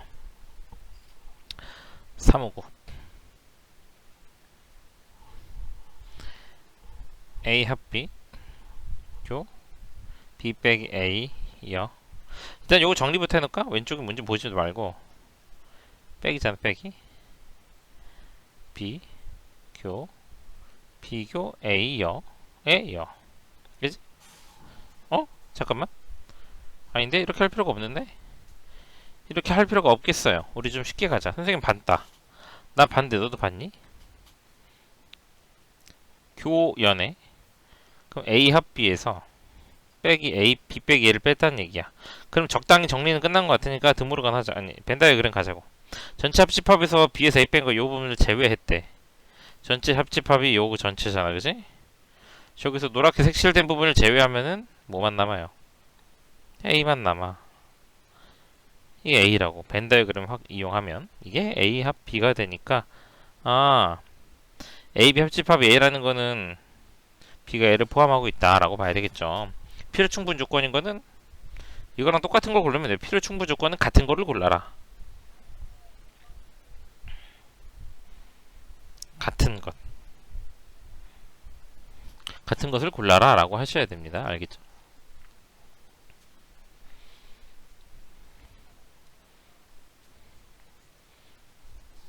359 A 합비 교 B 빼기 A 여. 일단 요거 정리부터 해놓을까? 왼쪽에 문제 보지도 말고 빼기잖아. 빼기 B 교 B교 A 여에 여. 그지? 잠깐만. 아닌데? 이렇게 할 필요가 없는데? 이렇게 할 필요가 없겠어요. 우리 좀 쉽게 가자. 선생님 봤다. 나 봤는데 너도 봤니? 교연에 그럼 A 합 B에서 빼기 A, B 빼기 A를 뺐다는 얘기야. 그럼 적당히 정리는 끝난 것 같으니까 드모르간 하자. 아니, 벤다이어그램 가자고. 전체 합집합에서 B에서 A 뺀 거 요 부분을 제외했대. 전체 합집합이 요거 전체잖아. 그지? 저기서 노랗게 색칠된 부분을 제외하면은 뭐만 남아요? A만 남아. 이게 A라고. 벤다이어그램 이용하면 이게 A 합 B가 되니까 A, B 합집합이 A라는 거는 B가 A를 포함하고 있다라고 봐야 되겠죠. 필요 충분 조건인 거는 이거랑 똑같은 걸 고르면 돼. 필요 충분 조건은 같은 거를 골라라. 같은 것. 같은 것을 골라라 라고 하셔야 됩니다. 알겠죠?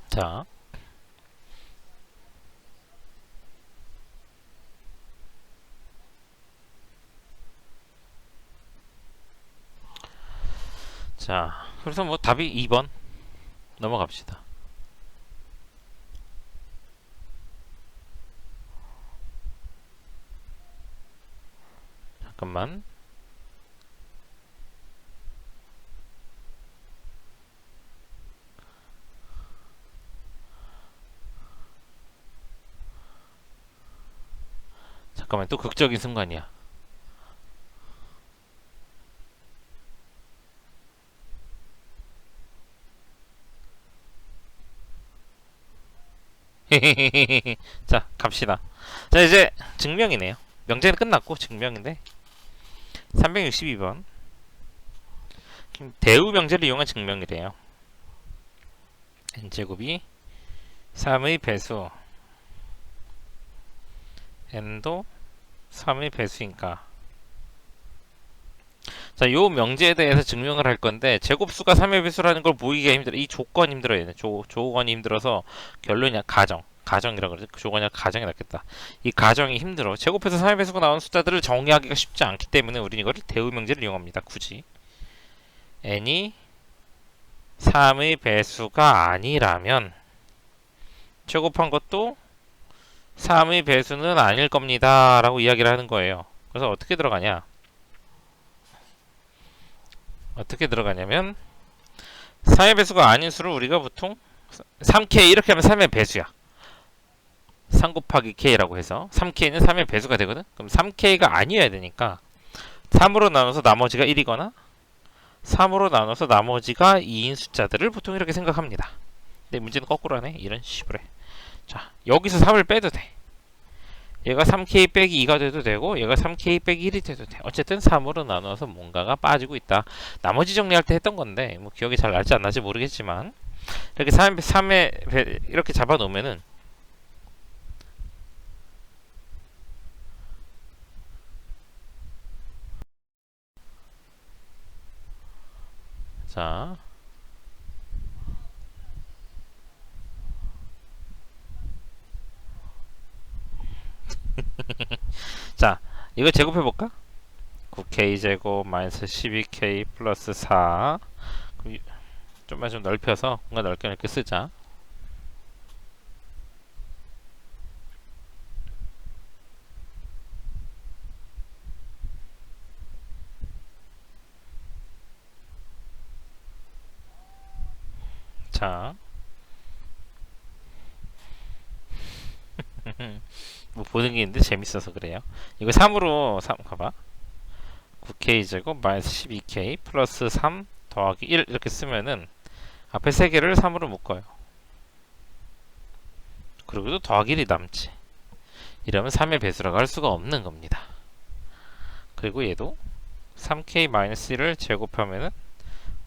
자. 자, 그래서 뭐 답이 2번 넘어갑시다. 잠깐만. 잠깐만, 또 극적인 순간이야. 자, 갑시다. 자, 이제 증명이네요. 명제는 끝났고 증명인데 362번 대우 명제를 이용한 증명이래요. n제곱이 3의 배수 n도 3의 배수인가. 자, 요 명제에 대해서 증명을 할 건데 제곱수가 3의 배수라는 걸 보이기가 힘들어. 이 조건이 힘들어요. 조건이 힘들어서 결론이 가정이라고 그러지. 조건이 아니라 가정이 낫겠다. 이 가정이 힘들어. 제곱해서 3의 배수가 나오는 숫자들을 정의하기가 쉽지 않기 때문에 우리는 이거를 대우 명제를 이용합니다. 굳이 n이 3의 배수가 아니라면 제곱한 것도 3의 배수는 아닐 겁니다 라고 이야기를 하는 거예요. 그래서 어떻게 들어가냐, 어떻게 들어가냐면 3의 배수가 아닌 수를 우리가 보통 3k 이렇게 하면 3의 배수야. 3 곱하기 k라고 해서 3k는 3의 배수가 되거든. 그럼 3k가 아니어야 되니까 3으로 나눠서 나머지가 1이거나 3으로 나눠서 나머지가 2인 숫자들을 보통 이렇게 생각합니다. 근데 문제는 거꾸로 하네. 이런 씨부래. 자, 여기서 3을 빼도 돼. 얘가 3k 빼기 2가 돼도 되고 얘가 3k 빼기 1이 돼도 돼. 어쨌든 3으로 나눠서 뭔가가 빠지고 있다. 나머지 정리할 때 했던 건데 뭐 기억이 잘 날지 안 날지 모르겠지만 이렇게 3에 이렇게 잡아 놓으면은 자, 자, 이거 제곱해 볼까? 9k 제곱 마이너스 12k 플러스 4. 좀만 좀 넓혀서 공간 넓게 넓게 쓰자. 자, 뭐 보는 게 있는데 재밌어서 그래요. 이거 3으로 3 가봐. 9k 제곱 마이너스 12k 플러스 3 더하기 1 이렇게 쓰면은 앞에 세 개를 3으로 묶어요. 그리고 또 더하기 1이 남지. 이러면 3의 배수라고 할 수가 없는 겁니다. 그리고 얘도 3k 마이너스 1을 제곱하면은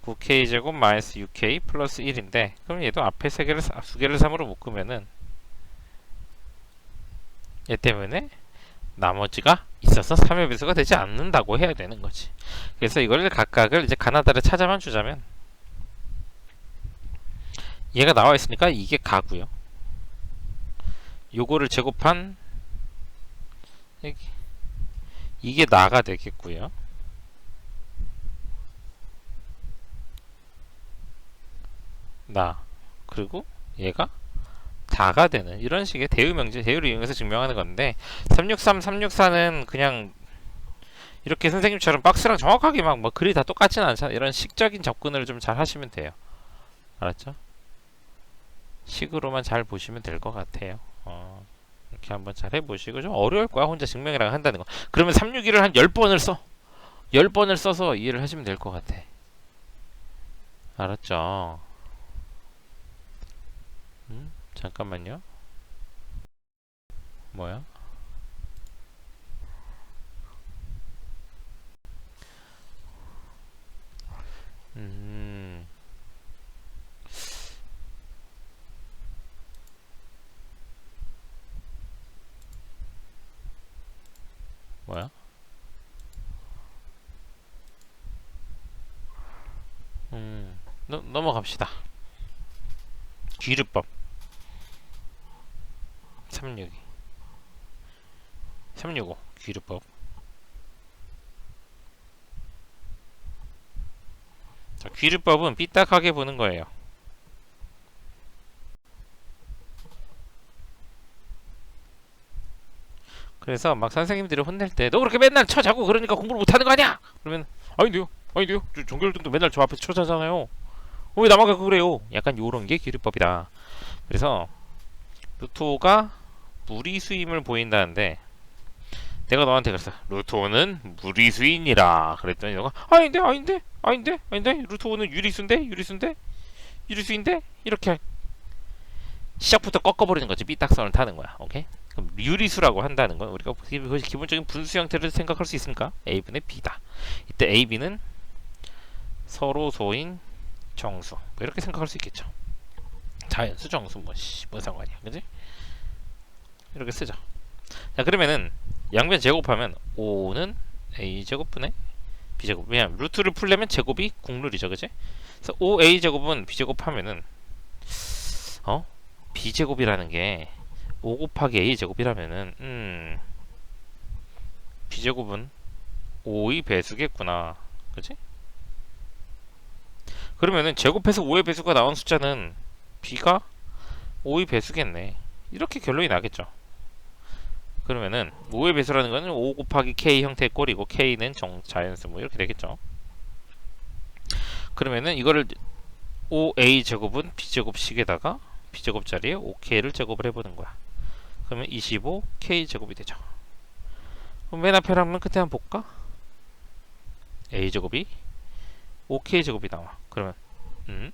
9k 제곱 마이너스 6k 플러스 1인데 그럼 얘도 앞에 세 개를 두 개를 3으로 묶으면은 얘 때문에 나머지가 있어서 3의 배수가 되지 않는다고 해야 되는 거지. 그래서 이걸 각각을 이제 가나다를 찾아만 주자면 얘가 나와 있으니까 이게 가고요. 요거를 제곱한 이게 나가 되겠고요. 나 그리고 얘가 다가 되는 이런 식의 대유명제 대유를 이용해서 증명하는 건데 363, 364는 그냥 이렇게 선생님처럼 박스랑 정확하게 막 뭐 글이 다 똑같지는 않잖아. 이런 식적인 접근을 좀 잘 하시면 돼요. 알았죠? 식으로만 잘 보시면 될 것 같아요. 이렇게 한번 잘 해보시고 좀 어려울 거야. 혼자 증명이랑 한다는 거. 그러면 361을 한 10번을 써. 10번을 써서 이해를 하시면 될 것 같아. 알았죠? 잠깐만요. 뭐야? 음, 뭐야? 넘어갑시다. 귀류법 362 365 귀류법. 자, 귀류법은 삐딱하게 보는 거예요. 그래서 막 선생님들이 혼낼 때 너 그렇게 맨날 쳐자고 그러니까 공부를 못하는 거 아니야? 그러면 아닌데요 아닌데요 저 종결등도 맨날 저 앞에서 쳐자잖아요. 왜 나만 갖고 그래요? 약간 요런 게 귀류법이다. 그래서 루토가 무리수임을 보인다는데 내가 너한테 그랬어. 루토는 무리수이니라 그랬더니 너가 아닌데 아닌데 아닌데 아닌데 루토는 유리수인데 유리수인데 유리수인데 이렇게 시작부터 꺾어버리는 거지. 삐딱선을 타는 거야. 오케이? 그럼 유리수라고 한다는 건 우리가 기본적인 분수 형태를 생각할 수 있습니까? A분의 B다. 이때 A, B는 서로 소인 정수. 뭐 이렇게 생각할 수 있겠죠. 자연수 정수 뭔 상관이야. 그지? 이렇게 쓰죠. 자, 그러면은 양변 제곱하면 5는 A제곱분의 B제곱. 왜냐면 루트를 풀려면 제곱이 국룰이죠. 그지? 그래서 5A제곱은 B제곱하면은 B제곱이라는 게 5 곱하기 A제곱이라면은 B제곱은 5의 배수겠구나. 그치? 그러면은 제곱해서 5의 배수가 나온 숫자는 B가 5의 배수겠네. 이렇게 결론이 나겠죠. 그러면은 5의 배수라는 거는 5 곱하기 K 형태의 꼴이고 K는 자연수 뭐 이렇게 되겠죠. 그러면은 이거를 5A제곱은 B제곱식에다가 B제곱 자리에 5K를 제곱을 해보는 거야. 그러면 25K제곱이 되죠. 그럼 맨 앞에 한번 끝에 한번 볼까? A제곱이 5k제곱이 나와. 그러면 음?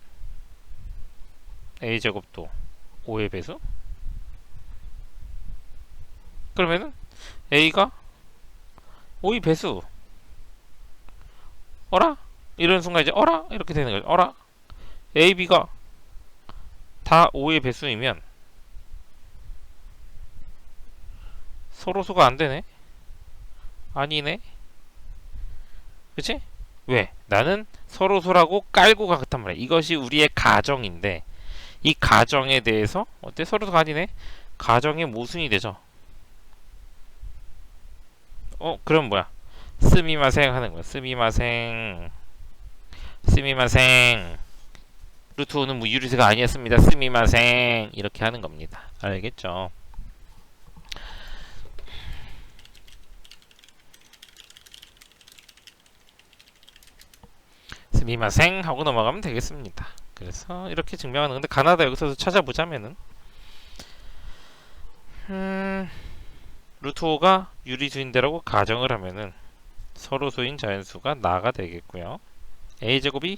a제곱도 5의 배수? 그러면은 a가 5의 배수. 어라? 이런 순간 이제 어라? 이렇게 되는 거죠. 어라? a, b가 다 5의 배수이면 서로수가 안 되네? 아니네? 그치? 왜? 나는 서로수라고 깔고 갔단 말이야. 이것이 우리의 가정인데, 이 가정에 대해서, 어때? 서로수가 아니네? 가정의 모순이 되죠. 그럼 뭐야? 스미마생 하는 거야. 스미마생. 스미마생. 루트 5는 뭐 유리수가 아니었습니다. 스미마생. 이렇게 하는 겁니다. 알겠죠? 스미마생 하고 넘어가면 되겠습니다. 그래서 이렇게 증명하는 건데 가나다 여기서 찾아보자면은 루트 5가 유리수인데라고 가정을 하면은 서로수인 자연수가 나가 되겠고요. a제곱이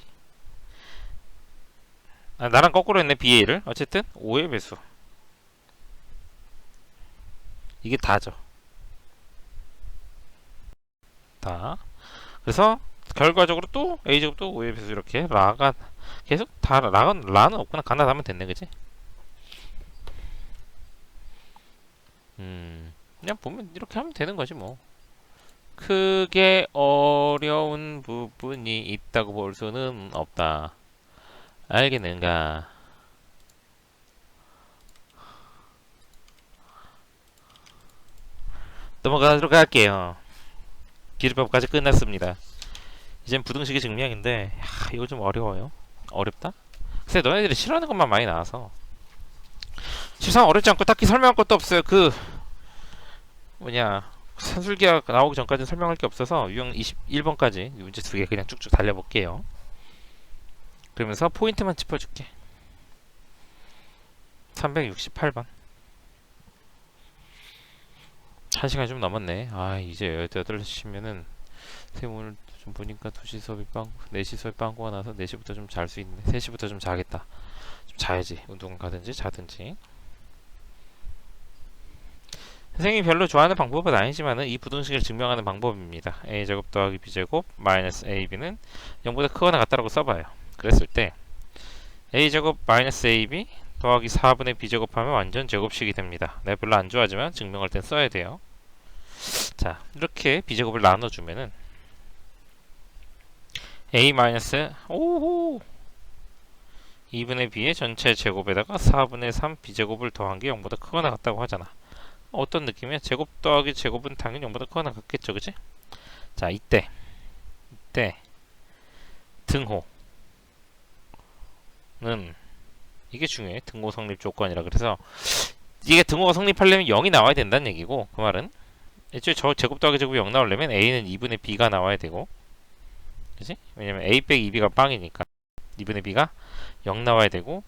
나랑 거꾸로 했네. BA를 어쨌든 5의 배수 이게 다죠. 다. 그래서 결과적으로 또 a제곱도 5의 배수 이렇게 라가 계속 다 라는 없구나. 가나 하면 됐네. 그치? 그냥 보면 이렇게 하면 되는 거지 뭐. 크게 어려운 부분이 있다고 볼 수는 없다. 알겠는가? 넘어가도록 할게요. 기술법까지 끝났습니다. 이젠 부등식의 증명인데 이거 좀 어려워요. 어렵다? 글쎄 너네들이 싫어하는 것만 많이 나와서 실상 어렵지 않고 딱히 설명할 것도 없어요. 그 뭐냐 산술기가 나오기 전까지는 설명할 게 없어서 유형 21번까지 문제 두 개 그냥 쭉쭉 달려볼게요. 그러면서 포인트만 짚어줄게. 368번 1시간이 좀 넘었네. 이제 8시면은 오늘 좀 보니까 2시 수업이 4시 수업이 빵꾸가 나서 4시부터 좀 잘 수 있네. 3시부터 좀 자겠다. 좀 자야지. 운동 가든지 자든지. 선생님이 별로 좋아하는 방법은 아니지만은 이 부등식을 증명하는 방법입니다. a제곱 더하기 b제곱 마이너스 ab는 0보다 크거나 같다라고 써봐요. 그랬을 때 a제곱 마이너스 ab 더하기 4분의 b제곱하면 완전 제곱식이 됩니다. 내가 별로 안 좋아하지만 증명할 땐 써야 돼요. 자, 이렇게 b제곱을 나눠주면은 a 마이너스 오호 2분의 b의 전체 제곱에다가 4분의 3 b제곱을 더한 게 0보다 크거나 같다고 하잖아. 어떤 느낌이야? 제곱 더하기 제곱은 당연히 0보다 크거나 같겠죠, 그치? 자, 이때 등호는 이게 중요해. 등호 성립 조건이라. 그래서 이게 등호가 성립하려면 0이 나와야 된다는 얘기고, 그 말은 애초에 저 제곱 더하기 제곱이 0 나오려면 a는 2분의 b가 나와야 되고, 그치? 왜냐면 a 빼기 2b가 빵이니까 2분의 b가 0 나와야 되고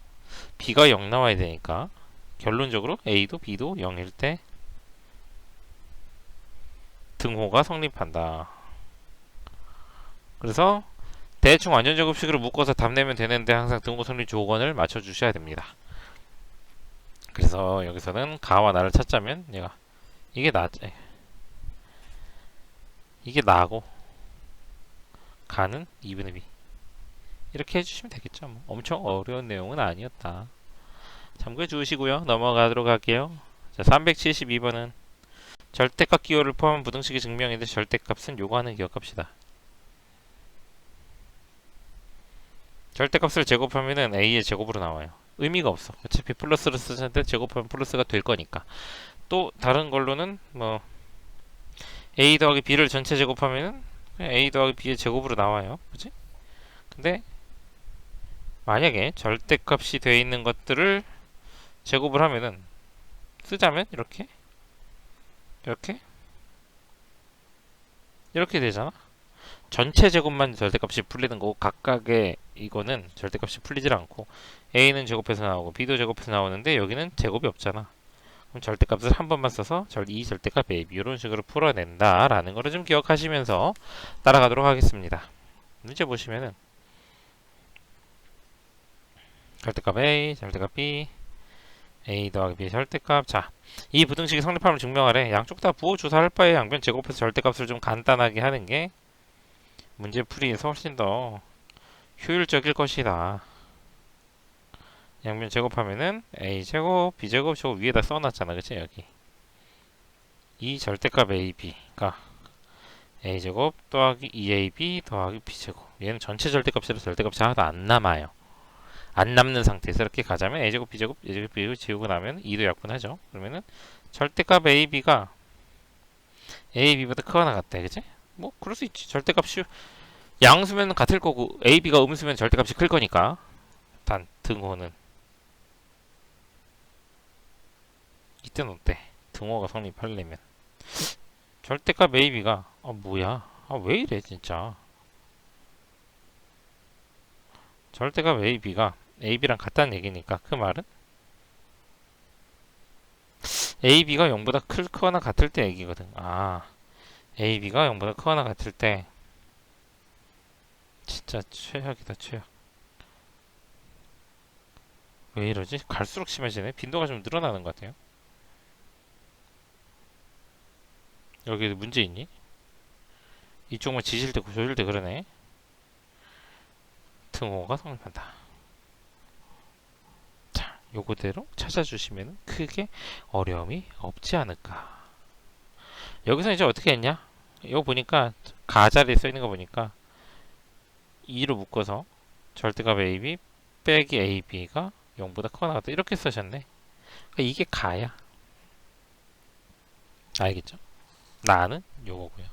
b가 0 나와야 되니까 결론적으로 a도 b도 0일 때 등호가 성립한다. 그래서 대충 완전 제곱식으로 묶어서 답 내면 되는데 항상 등호 성립 조건을 맞춰 주셔야 됩니다. 그래서 여기서는 가와 나를 찾자면 얘가 이게 나고 가는 2분의 b 이렇게 해주시면 되겠죠. 뭐. 엄청 어려운 내용은 아니었다. 참고해 주시고요. 넘어가도록 할게요. 자, 372번은 절대값 기호를 포함한 부등식의 증명인데 절대값은 요거 하는 기억합시다. 절대값을 제곱하면은 a의 제곱으로 나와요. 의미가 없어. 어차피 플러스를 쓰는데 제곱하면 플러스가 될 거니까. 또 다른 걸로는 뭐 a 더하기 b를 전체 제곱하면은 a 더하기 b의 제곱으로 나와요. 그치? 근데 만약에 절대값이 되어 있는 것들을 제곱을 하면은 쓰자면 이렇게 되잖아. 전체 제곱만 절대값이 풀리는 거고 각각의 이거는 절대값이 풀리질 않고 a는 제곱해서 나오고 b도 제곱해서 나오는데 여기는 제곱이 없잖아. 그럼 절대값을 한 번만 써서 이 절대값 a, b 이런 식으로 풀어낸다 라는 거를 좀 기억하시면서 따라가도록 하겠습니다. 문제 보시면은 절대값 A, 절대값 B, A 더하기 B 절대값. 자, 이 부등식이 성립함을 증명하래. 양쪽 다 부호 조사할 바에 양변 제곱해서 절대값을 좀 간단하게 하는 게 문제 풀이에서 훨씬 더 효율적일 것이다. 양변 제곱하면은 A제곱, B제곱 저거 위에다 써놨잖아. 그치? 여기. 이 절대값 AB가 A제곱 더하기 2AB 더하기 B제곱. 얘는 전체 절대값이라 절대값이 하나도 안 남아요. 안 남는 상태에서 이렇게 가자면 A제곱, B제곱, A제곱, B제곱 지우고 나면 2도 약분하죠. 그러면은 절대값 AB가 AB보다 크거나 같다. 그치? 뭐 그럴 수 있지. 절대값이 양수면 같을 거고 AB가 음수면 절대값이 클 거니까. 단 등호는 이때는 어때? 등호가 성립하려면 절대값 AB가 뭐야? 왜 이래 진짜. 절대값 AB가 AB랑 같다는 얘기니까 그 말은 AB가 0보다 크거나 같을 때 얘기거든. AB가 0보다 크거나 같을 때 진짜 최악이다 최악. 왜 이러지? 갈수록 심해지네. 빈도가 좀 늘어나는 것 같아요. 여기 문제 있니? 이쪽만 지질 때 조질 때 그러네. 등호가 성립한다. 자, 요거대로 찾아주시면 크게 어려움이 없지 않을까. 여기서 이제 어떻게 했냐? 이거 보니까 가자리에 써있는 거 보니까 2로 묶어서 절대값 AB 빼기 AB가 0보다 크거나 같다 이렇게 쓰셨네. 그러니까 이게 가야. 알겠죠? 나는 요거고요.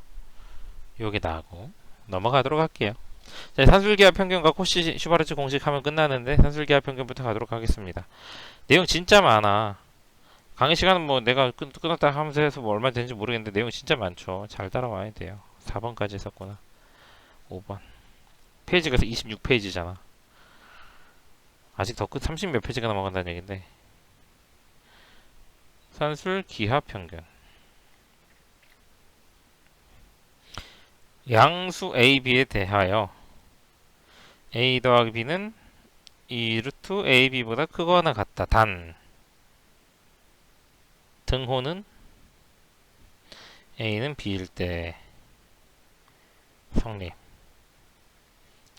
요게 나고 넘어가도록 할게요. 자, 산술기하 평균과 코시 슈바르츠 공식 하면 끝나는데 산술기하 평균부터 가도록 하겠습니다. 내용 진짜 많아. 강의 시간은 뭐 내가 끊었다 하면서 해서 뭐 얼마 되는지 모르겠는데 내용 진짜 많죠. 잘 따라와야 돼요. 4번까지 했었구나. 5번. 페이지가 26페이지잖아. 아직 더 끝 30 몇 페이지가 넘어간다는 얘긴데. 산술 기하 평균. 양수 A, B에 대하여 A 더하기 B는 2 루트 A, B보다 크거나 같다. 단 등호는 A는 B일 때 성립.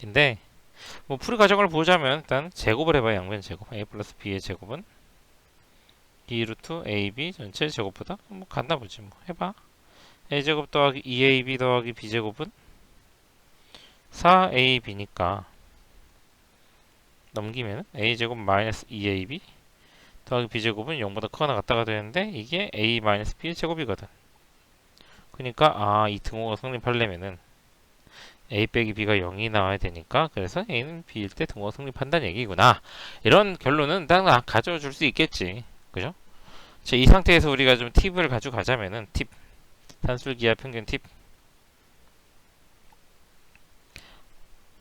근데 뭐 풀이 과정을 보자면 일단 제곱을 해봐요. 양변 제곱. A 플러스 B의 제곱은 2 루트 AB 전체 제곱보다 뭐 같나 보지 뭐. 해봐. A제곱 더하기 2AB 더하기 B제곱은 4AB니까 넘기면 A제곱 마이너스 2AB 더하기 B제곱은 0보다 크거나 같다가 되는데 이게 A 마이너스 B의 제곱이거든. 그러니까 이 등호가 성립하려면은 A 빼기 B가 0이 나와야 되니까 그래서 A는 B일 때 등호가 성립한다는 얘기구나. 이런 결론은 딱 가져줄 수 있겠지. 그죠? 자, 이 상태에서 우리가 좀 팁을 가져가자면은 팁 산술기하 평균 팁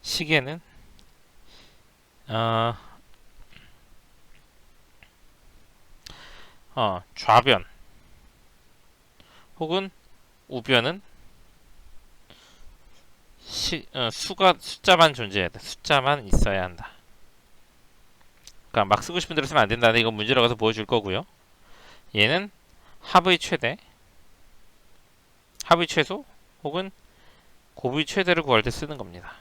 시계는 좌변 혹은 우변은 숫자만 존재해야 돼. 숫자만 있어야 한다. 그러니까 막 쓰고 싶은 대로 쓰면 안 된다는 이건 문제로 가서 보여줄 거고요. 얘는 합의 최대, 합의 최소 혹은 곱의 최대를 구할 때 쓰는 겁니다.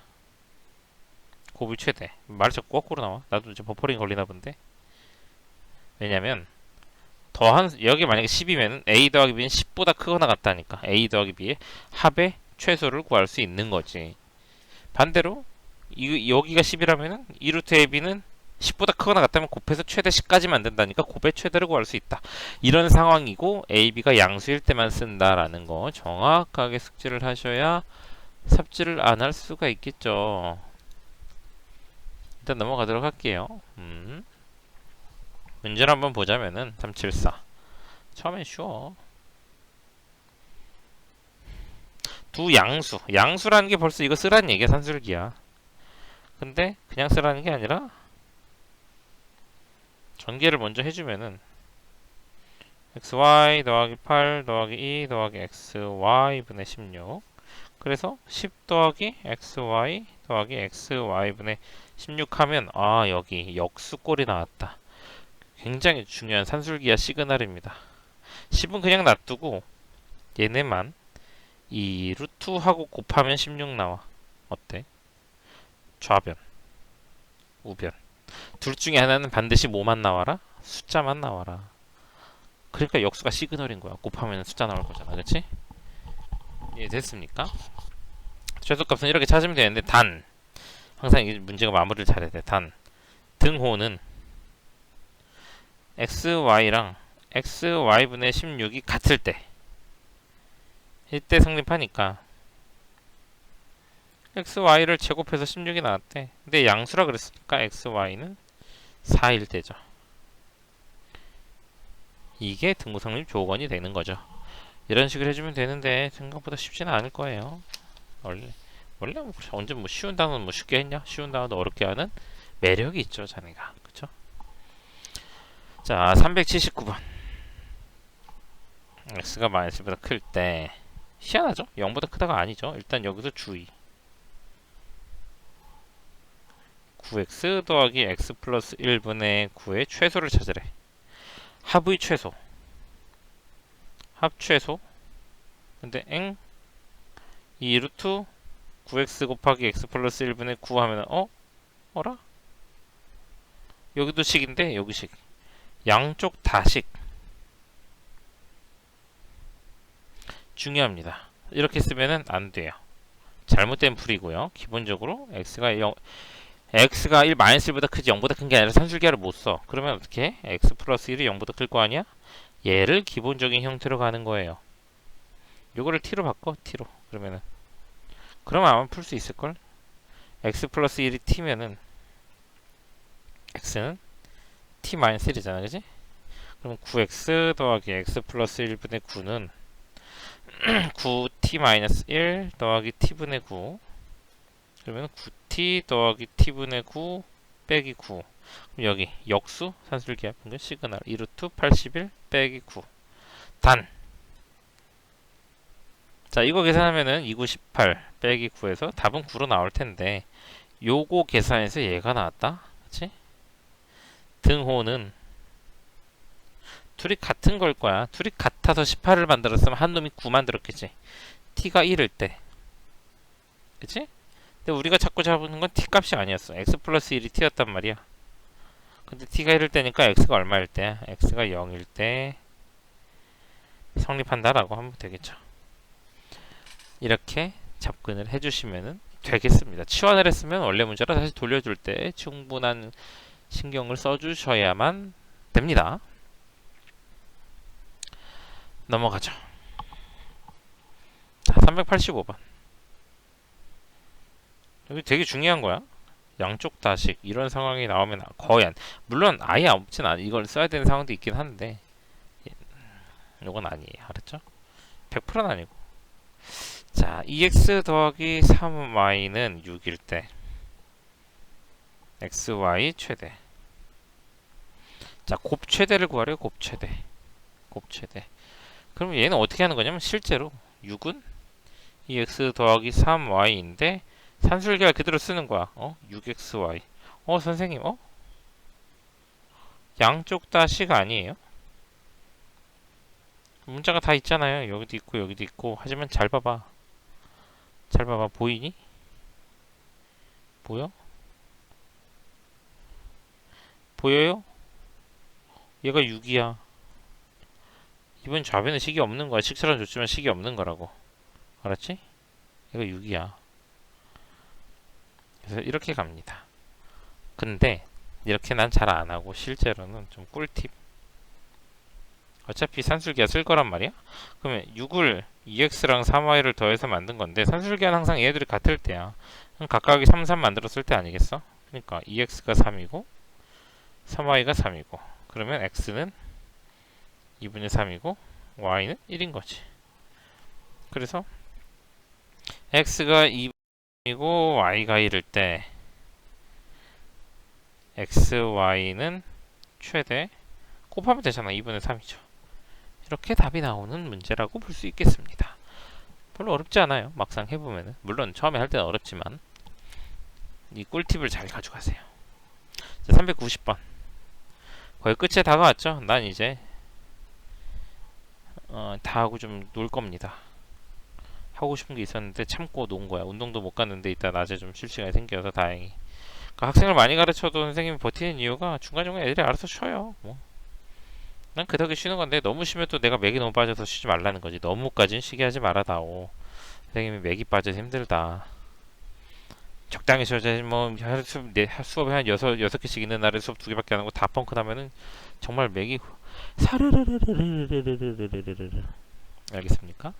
곱의 최대. 말이 자꾸 거꾸로 나와. 나도 이제 버퍼링 걸리나 본데. 왜냐면 여기 만약에 10이면 A 더하기 B는 10보다 크거나 같다니까. A 더하기 B의 합의 최소를 구할 수 있는 거지. 반대로 여기가 10이라면은 2루트 AB는 10보다 크거나 같다면 곱해서 최대 10까지 만든다니까 곱의 최대를 구할 수 있다. 이런 상황이고 AB가 양수일 때만 쓴다라는 거 정확하게 숙지를 하셔야 삽질을 안 할 수가 있겠죠. 일단 넘어가도록 할게요. 문제를 한번 보자면은 374 처음엔 쉬워. 두 양수. 양수라는 게 벌써 이거 쓰라는 얘기야. 산술기야. 근데 그냥 쓰라는 게 아니라 전개를 먼저 해주면은 xy 더하기 8 더하기 2 더하기 xy 분의 16 그래서 10 더하기 xy 더하기 xy 분의 16 하면 아 여기 역수꼴이 나왔다. 굉장히 중요한 산술기하 시그널입니다. 10은 그냥 놔두고 얘네만 이 루트하고 곱하면 16 나와. 어때? 좌변, 우변. 둘 중에 하나는 반드시 뭐만 나와라? 숫자만 나와라. 그러니까 역수가 시그널인 거야. 곱하면 숫자 나올 거잖아. 그치? 이해됐습니까? 최소값은 이렇게 찾으면 되는데 단 항상 이 문제가 마무리를 잘해야 돼. 단 등호는 xy랑 xy분의 16이 같을 때 이때 성립하니까 xy를 제곱해서 16이 나왔대. 근데 양수라 그랬으니까 xy는 4일 때죠. 이게 등호 성립 조건이 되는 거죠. 이런 식으로 해주면 되는데 생각보다 쉽지는 않을 거예요. 원래 뭐 언제 뭐 쉬운 단어는 뭐 쉽게 했냐? 쉬운 단어도 어렵게 하는 매력이 있죠, 자네가. 그쵸? 자, 379번. x가 마이너스보다 클 때 희한하죠? 0보다 크다가 아니죠. 일단 여기서 주의. 9x 더하기 x 플러스 1분의 9의 최소를 찾으래. 합의 최소. 합최소. 근데 엥? 이 루트 9x 곱하기 x 플러스 1분의 9 하면 어라? 여기도 식인데 여기 식. 양쪽 다식. 중요합니다. 이렇게 쓰면은 안 돼요. 잘못된 풀이고요. 기본적으로 x가 1 마이너스 1보다 크지 0보다 큰 게 아니라 산술기하를 못 써. 그러면 어떻게 해? x 플러스 1이 0보다 클 거 아니야? 얘를 기본적인 형태로 가는 거예요. 요거를 t로 바꿔. t로. 그러면 아마 풀 수 있을걸? x 플러스 1이 t면은 x는 t 마이너스 1이잖아. 그지? 그럼 9x 더하기 x 플러스 1분의 9는 9t 마이너스 1 더하기 t분의 9. 그러면 9t 더하기 t분의 9 빼기 9. 그럼 여기 역수 산술기하 분계 시그널 2루트 81 빼기 9. 단. 자, 이거 계산하면은 298 빼기 9에서 답은 9로 나올 텐데 요거 계산해서 얘가 나왔다. 그치? 등호는 둘이 같은 걸 거야. 둘이 같아서 18을 만들었으면 한 놈이 9 만들었겠지. t가 1일 때. 그치? 근데 우리가 자꾸 잡는 건 t 값이 아니었어. x 플러스 1이 t였단 말이야. 근데 t가 1일 때니까 x가 얼마일 때? x가 0일 때 성립한다라고 하면 되겠죠. 이렇게 접근을 해주시면 되겠습니다. 치환을 했으면 원래 문제로 다시 돌려줄 때 충분한 신경을 써주셔야만 됩니다. 넘어가죠. 자, 385번. 여기 되게 중요한 거야. 양쪽 다식 이런 상황이 나오면 거의 물론 아예 없진 않아. 이걸 써야 되는 상황도 있긴 한데 이건 아니에요. 알았죠? 100%는 아니고. 자, 2x 더하기 3y는 6일 때 xy 최대. 자, 곱최대를 구하래요. 곱최대. 그럼 얘는 어떻게 하는 거냐면 실제로 6은 2x 더하기 3y인데 산술기하 그대로 쓰는 거야. 6xy. 선생님, 양쪽 다 식 아니에요? 문자가 다 있잖아요. 여기도 있고 여기도 있고. 하지만 잘 봐봐. 보이니? 보여요? 얘가 6이야. 이번 좌변에 식이 없는 거야. 식처럼 줬지만 식이 없는 거라고. 알았지? 얘가 6이야. 그래서 이렇게 갑니다. 근데 이렇게 난 잘 안 하고 실제로는 좀 꿀팁. 어차피 산술기하 쓸 거란 말이야. 그러면 6을 2x랑 3y를 더해서 만든 건데 산술기하는 항상 얘들이 같을 때야. 그럼 각각이 3, 3 만들었을 때 아니겠어? 그러니까 2x가 3이고 3y가 3이고 그러면 x는 2분의 3이고 y는 1인 거지. 그래서 x가 2이고 y가 1일 때 xy는 최대 곱하면 되잖아. 2분의 3이죠. 이렇게 답이 나오는 문제라고 볼 수 있겠습니다. 별로 어렵지 않아요. 막상 해보면은. 물론 처음에 할 때는 어렵지만 이 꿀팁을 잘 가져가세요. 390번. 거의 끝에 다가왔죠? 난 이제 다 하고 좀 놀 겁니다. 하고 싶은 게 있었는데 참고 논 거야. 운동도 못 갔는데 이따 낮에 좀 쉴 시간이 생겨서 다행히. 그러니까 학생을 많이 가르쳐도 선생님이 버티는 이유가 중간중간 애들이 알아서 쉬어요. 뭐. 난 그 덕에 쉬는 건데 너무 쉬면 또 내가 맥이 너무 빠져서 쉬지 말라는 거지. 너무까진 쉬게 하지 말아다오. 선생님이 맥이 빠져서 힘들다. 적당히 쉬어야지. 뭐 수업에 한 여섯 개씩 있는 날에 수업 2개밖에 안 하고 다 펑크 나면은 정말 맥이 사르르르르르르르르르르. 알겠습니까?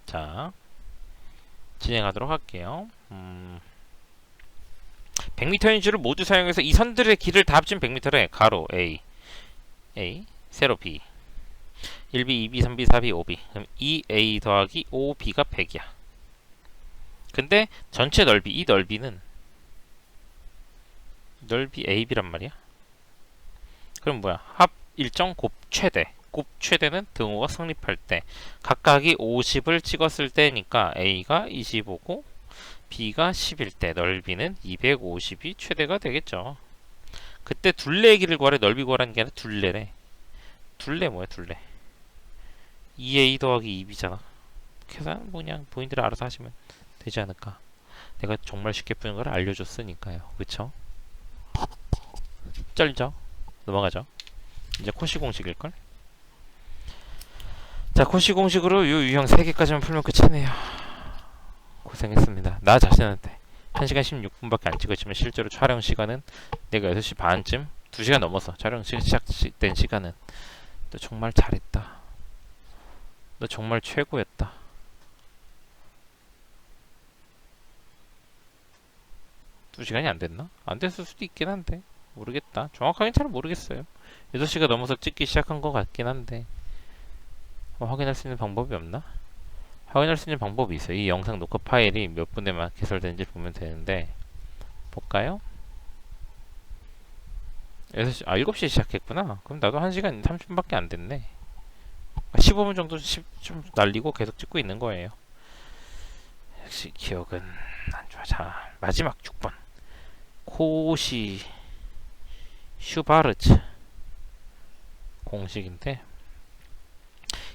자, 진행하도록 할게요. 100m인 줄을 모두 사용해서 이 선들의 길을 다 합친 100m래. 가로 A, 세로 B, 1B, 2B, 3B, 4B, 5B. 그럼 2A 더하기 5B가 100이야. 근데 전체 넓이, 이 넓이는 넓이 AB란 말이야. 그럼 뭐야? 합 일정 곱 최대. 곱 최대는 등호가 성립할 때 각각이 50을 찍었을 때니까 A가 25고 B가 10일 때 넓이는 250이 최대가 되겠죠. 그때 둘레의 길을 구하래. 넓이 구하라는 게 아니라 둘레래. 둘레 뭐야 둘레. 2A 더하기 2B잖아. 계산 뭐 그냥 본인들이 알아서 하시면 되지 않을까. 내가 정말 쉽게 푸는 걸 알려줬으니까요. 그쵸? 쩔죠? 넘어가죠. 이제 코시 공식일걸? 자, 코시 공식으로 이 유형 3개까지만 풀면 끝이네요. 고생했습니다. 나 자신한테 1시간 16분밖에 안 찍었지만 실제로 촬영 시간은 내가 6시 반쯤 2시간 넘어서 촬영 시작된 시간은 너 정말 잘했다. 너 정말 최고였다. 2시간이 안 됐나? 안 됐을 수도 있긴 한데 모르겠다. 정확하게 잘 모르겠어요. 6시가 넘어서 찍기 시작한 것 같긴 한데 확인할 수 있는 방법이 없나? 확인할 수 있는 방법이 있어요. 이 영상 녹화 파일이 몇 분에만 개설되는지 보면 되는데 볼까요? 6시, 7시에 시작했구나. 그럼 나도 1시간 30분밖에 안 됐네. 15분 정도 좀 날리고 계속 찍고 있는 거예요. 역시 기억은 안 좋아. 자, 마지막 6번. 코시 슈바르츠 공식인데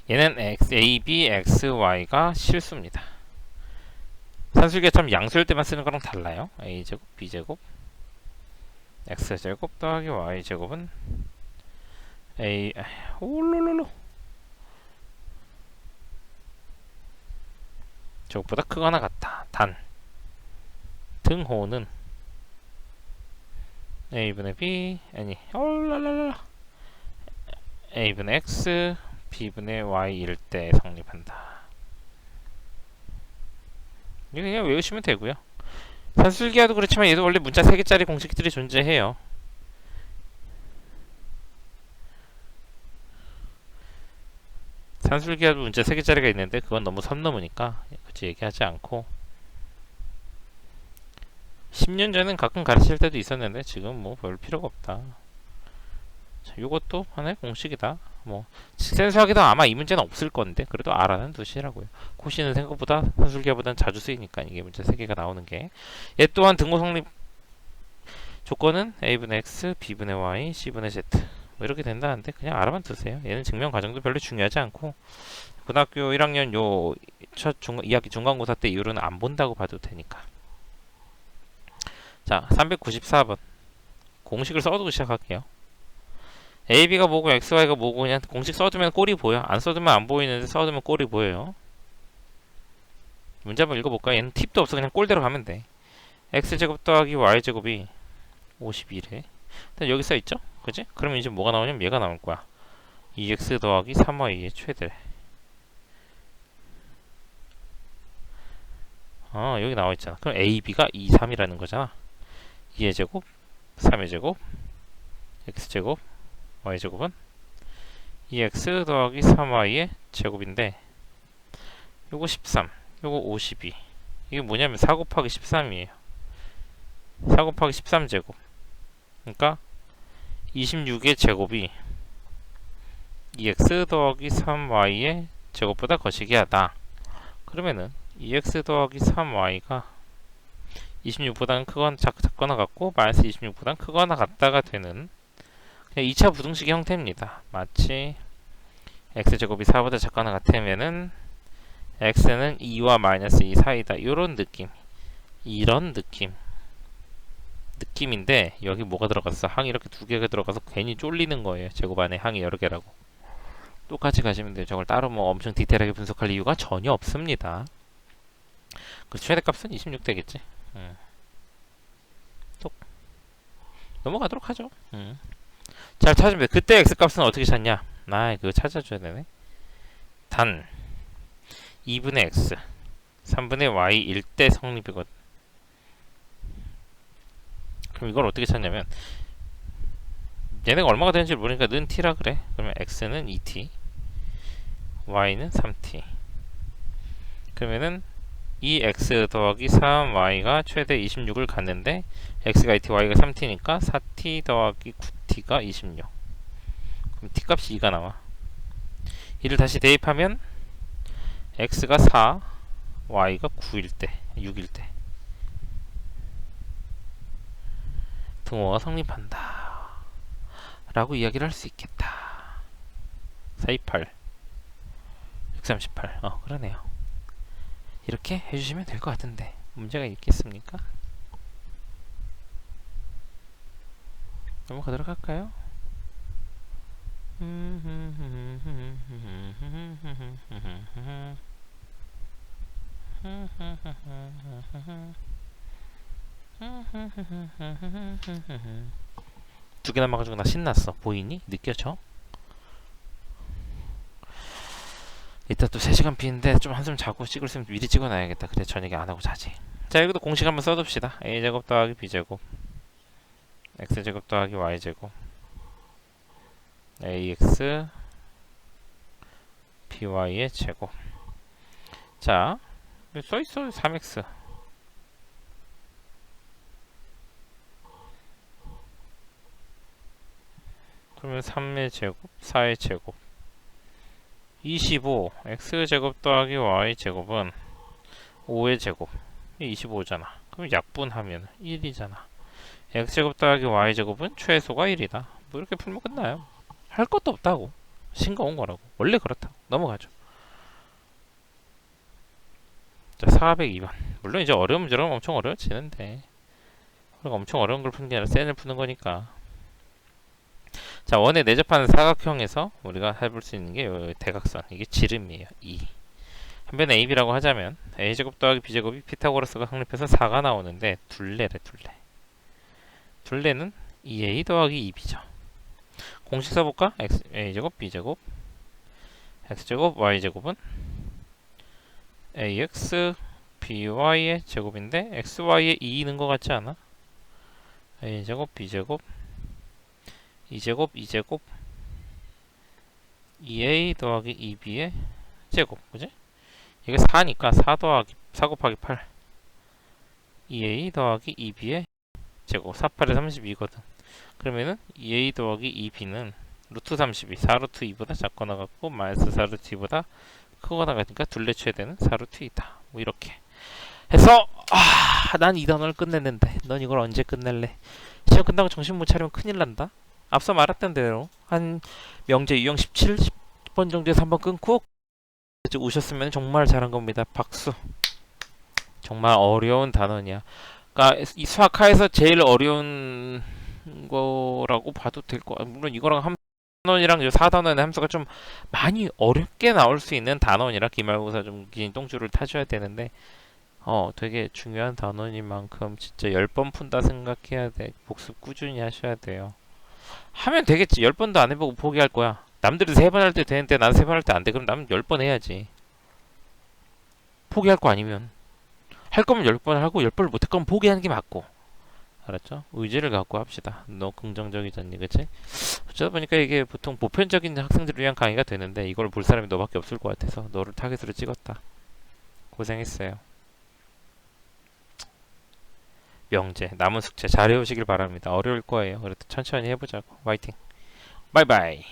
얘는 A, B, X, Y가 실수입니다. 산술계처럼 양수일 때만 쓰는 거랑 달라요. A제곱, B제곱, X제곱 더하기 Y제곱은 올로로로 저것보다 크거나 같다. 단 등호는 A분의 B 아니 올랄랄라 A분의 X B분의 Y일 때 성립한다. 이거 그냥 외우시면 되고요. 산술기하도 그렇지만 얘도 원래 문자 3개짜리 공식들이 존재해요. 산술기하도 문자 3개짜리가 있는데 그건 너무 선 넘으니까 굳이 얘기하지 않고 10년 전엔 가끔 가르칠 때도 있었는데 지금 뭐 별 필요가 없다. 자, 요것도 하나의 공식이다. 뭐 센수하기도 아마 이 문제는 없을 건데 그래도 알아는 두시라고요. 코시는 생각보다 산술기보다는 자주 쓰이니까 이게 문제 3개가 나오는 게. 얘 또한 등호 성립 조건은 A분의 X, B분의 Y, C분의 Z 뭐 이렇게 된다는데 그냥 알아만 두세요. 얘는 증명 과정도 별로 중요하지 않고 고등학교 1학년 요 첫 2학기 중간고사 때 이후로는 안 본다고 봐도 되니까. 자, 394번 공식을 써두고 시작할게요. A, B가 뭐고 X, Y가 뭐고 그냥 공식 써두면 꼴이 보여. 안 써두면 안 보이는데 써두면 꼴이 보여요. 문제 한번 읽어볼까요? 얘는 팁도 없어. 그냥 꼴대로 가면 돼. X제곱 더하기 Y제곱이 51에 일단 여기 써있죠? 그치? 그러면 이제 뭐가 나오냐면 얘가 나올 거야. 2X 더하기 3Y의 최대. 여기 나와있잖아. 그럼 A, B가 2, 3이라는 거잖아. 2의 제곱, 3의 제곱, X제곱, Y제곱은 2X 더하기 3Y의 제곱인데 요거 13, 요거 52. 이게 뭐냐면 4 곱하기 13이에요. 4 곱하기 13제곱. 그러니까 26의 제곱이 2X 더하기 3Y의 제곱보다 거시기 하다. 그러면은 2X 더하기 3Y가 26보다는 크거나 작거나 같고 마이너스 26보다는 크거나 같다가 되는 그냥 2차 부등식의 형태입니다. 마치 x제곱이 4보다 작거나 같으면은 x는 2와 마이너스 2 사이다. 이런 느낌. 이런 느낌인데 여기 뭐가 들어갔어? 항이 이렇게 두 개가 들어가서 괜히 쫄리는 거예요. 제곱 안에 항이 여러 개라고. 똑같이 가시면 돼요. 저걸 따로 뭐 엄청 디테일하게 분석할 이유가 전혀 없습니다. 그 최대값은 26 되겠지. 톡 넘어가도록 하죠. 잘 찾으면 돼. 그때 x값은 어떻게 찾냐? 그거 찾아줘야 되네. 단 2분의 x 3분의 y 1대 성립이거든. 그럼 이걸 어떻게 찾냐면 얘네가 얼마가 되는지 모르니까 는 t라 그래. 그러면 x는 2t y는 3t. 그러면은 2x 더하기 3y가 최대 26을 갖는데 x가 2t y가 3t니까 4t 더하기 9t가 26. 그럼 t 값이 2가 나와. 이를 다시 대입하면 x가 4 y가 9일 때 6일 때 등호가 성립한다 라고 이야기를 할 수 있겠다. 428 638 그러네요. 이렇게 해주시면 될 것 같은데 문제가 있겠습니까? 넘어가도록 할까요? 두 개 남아가지고 나 신났어. 보이니? 느껴져? 이따 또 3시간 비는데 좀 한숨 자고 찍을 수 있으면 미리 찍어놔야겠다. 그래 저녁에 안하고 자지. 자 여기도 공식 한번 써둡시다. a제곱 더하기 b제곱 x제곱 더하기 y제곱 ax by의 제곱. 자 써있어. 3x 그러면 3의 제곱 4의 제곱 25 x제곱 더하기 y제곱은 5의 제곱 25잖아. 그럼 약분하면 1이잖아. x제곱 더하기 y제곱은 최소가 1이다. 뭐 이렇게 풀면 끝나요. 할 것도 없다고. 싱거운 거라고. 원래 그렇다고. 넘어가죠. 자 402번. 물론 이제 어려운 문제라면 엄청 어려워지는데 우리가 엄청 어려운 걸 푸는 게 아니라 센을 푸는 거니까. 자 원에 내접하는 사각형에서 우리가 해볼 수 있는 게 대각선. 이게 지름이에요. 2. 한변에 AB라고 하자면 A제곱 더하기 B제곱이 피타고라스가 성립해서 4가 나오는데 둘레래. 둘레는 2A 더하기 2B죠. 공식 써볼까? A제곱 B제곱 X제곱 Y제곱은 AX BY의 제곱인데 XY에 2 있는 것 같지 않아? A제곱 B제곱 2제곱 2제곱 2A 더하기 2B의 제곱. 그지? 이게 4니까 4 곱하기 8 2A 더하기 2B의 제곱 4, 8에 32거든. 그러면은 2A 더하기 2B는 루트 32 4루트 2보다 작거나 같고 마이너스 4루트 2보다 크거나 같으니까 둘레 최대는 4루트 2다. 뭐 이렇게 해서 난 이 단원을 끝냈는데 넌 이걸 언제 끝낼래? 시험 끝나고 정신 못 차리면 큰일 난다. 앞서 말했던 대로 한 명제 유형 17, 10번 정도에서 한번 끊고 오셨으면 정말 잘한 겁니다. 박수. 정말 어려운 단원이야. 그러니까 이 수학하에서 제일 어려운 거라고 봐도 될 거야. 물론 이거랑 단원이랑 4단원의 함수가 좀 많이 어렵게 나올 수 있는 단원이라 기말고사 좀 긴 똥줄을 타셔야 되는데 되게 중요한 단원인 만큼 진짜 10번 푼다 생각해야 돼. 복습 꾸준히 하셔야 돼요. 하면 되겠지. 10번도 안 해보고 포기할 거야. 남들이 3번 할 때 되는데 난 3번 할 때 안 돼. 그럼 나는 10번 해야지. 포기할 거 아니면. 할 거면 10번 하고 10번을 못할 거면 포기하는 게 맞고. 알았죠? 의지를 갖고 합시다. 너 긍정적이잖니, 그치? 어쩌다 보니까 이게 보통 보편적인 학생들을 위한 강의가 되는데 이걸 볼 사람이 너밖에 없을 것 같아서 너를 타겟으로 찍었다. 고생했어요. 명제, 남은 숙제 잘해오시길 바랍니다. 어려울 거예요. 그래도 천천히 해보자고. 화이팅. 바이바이.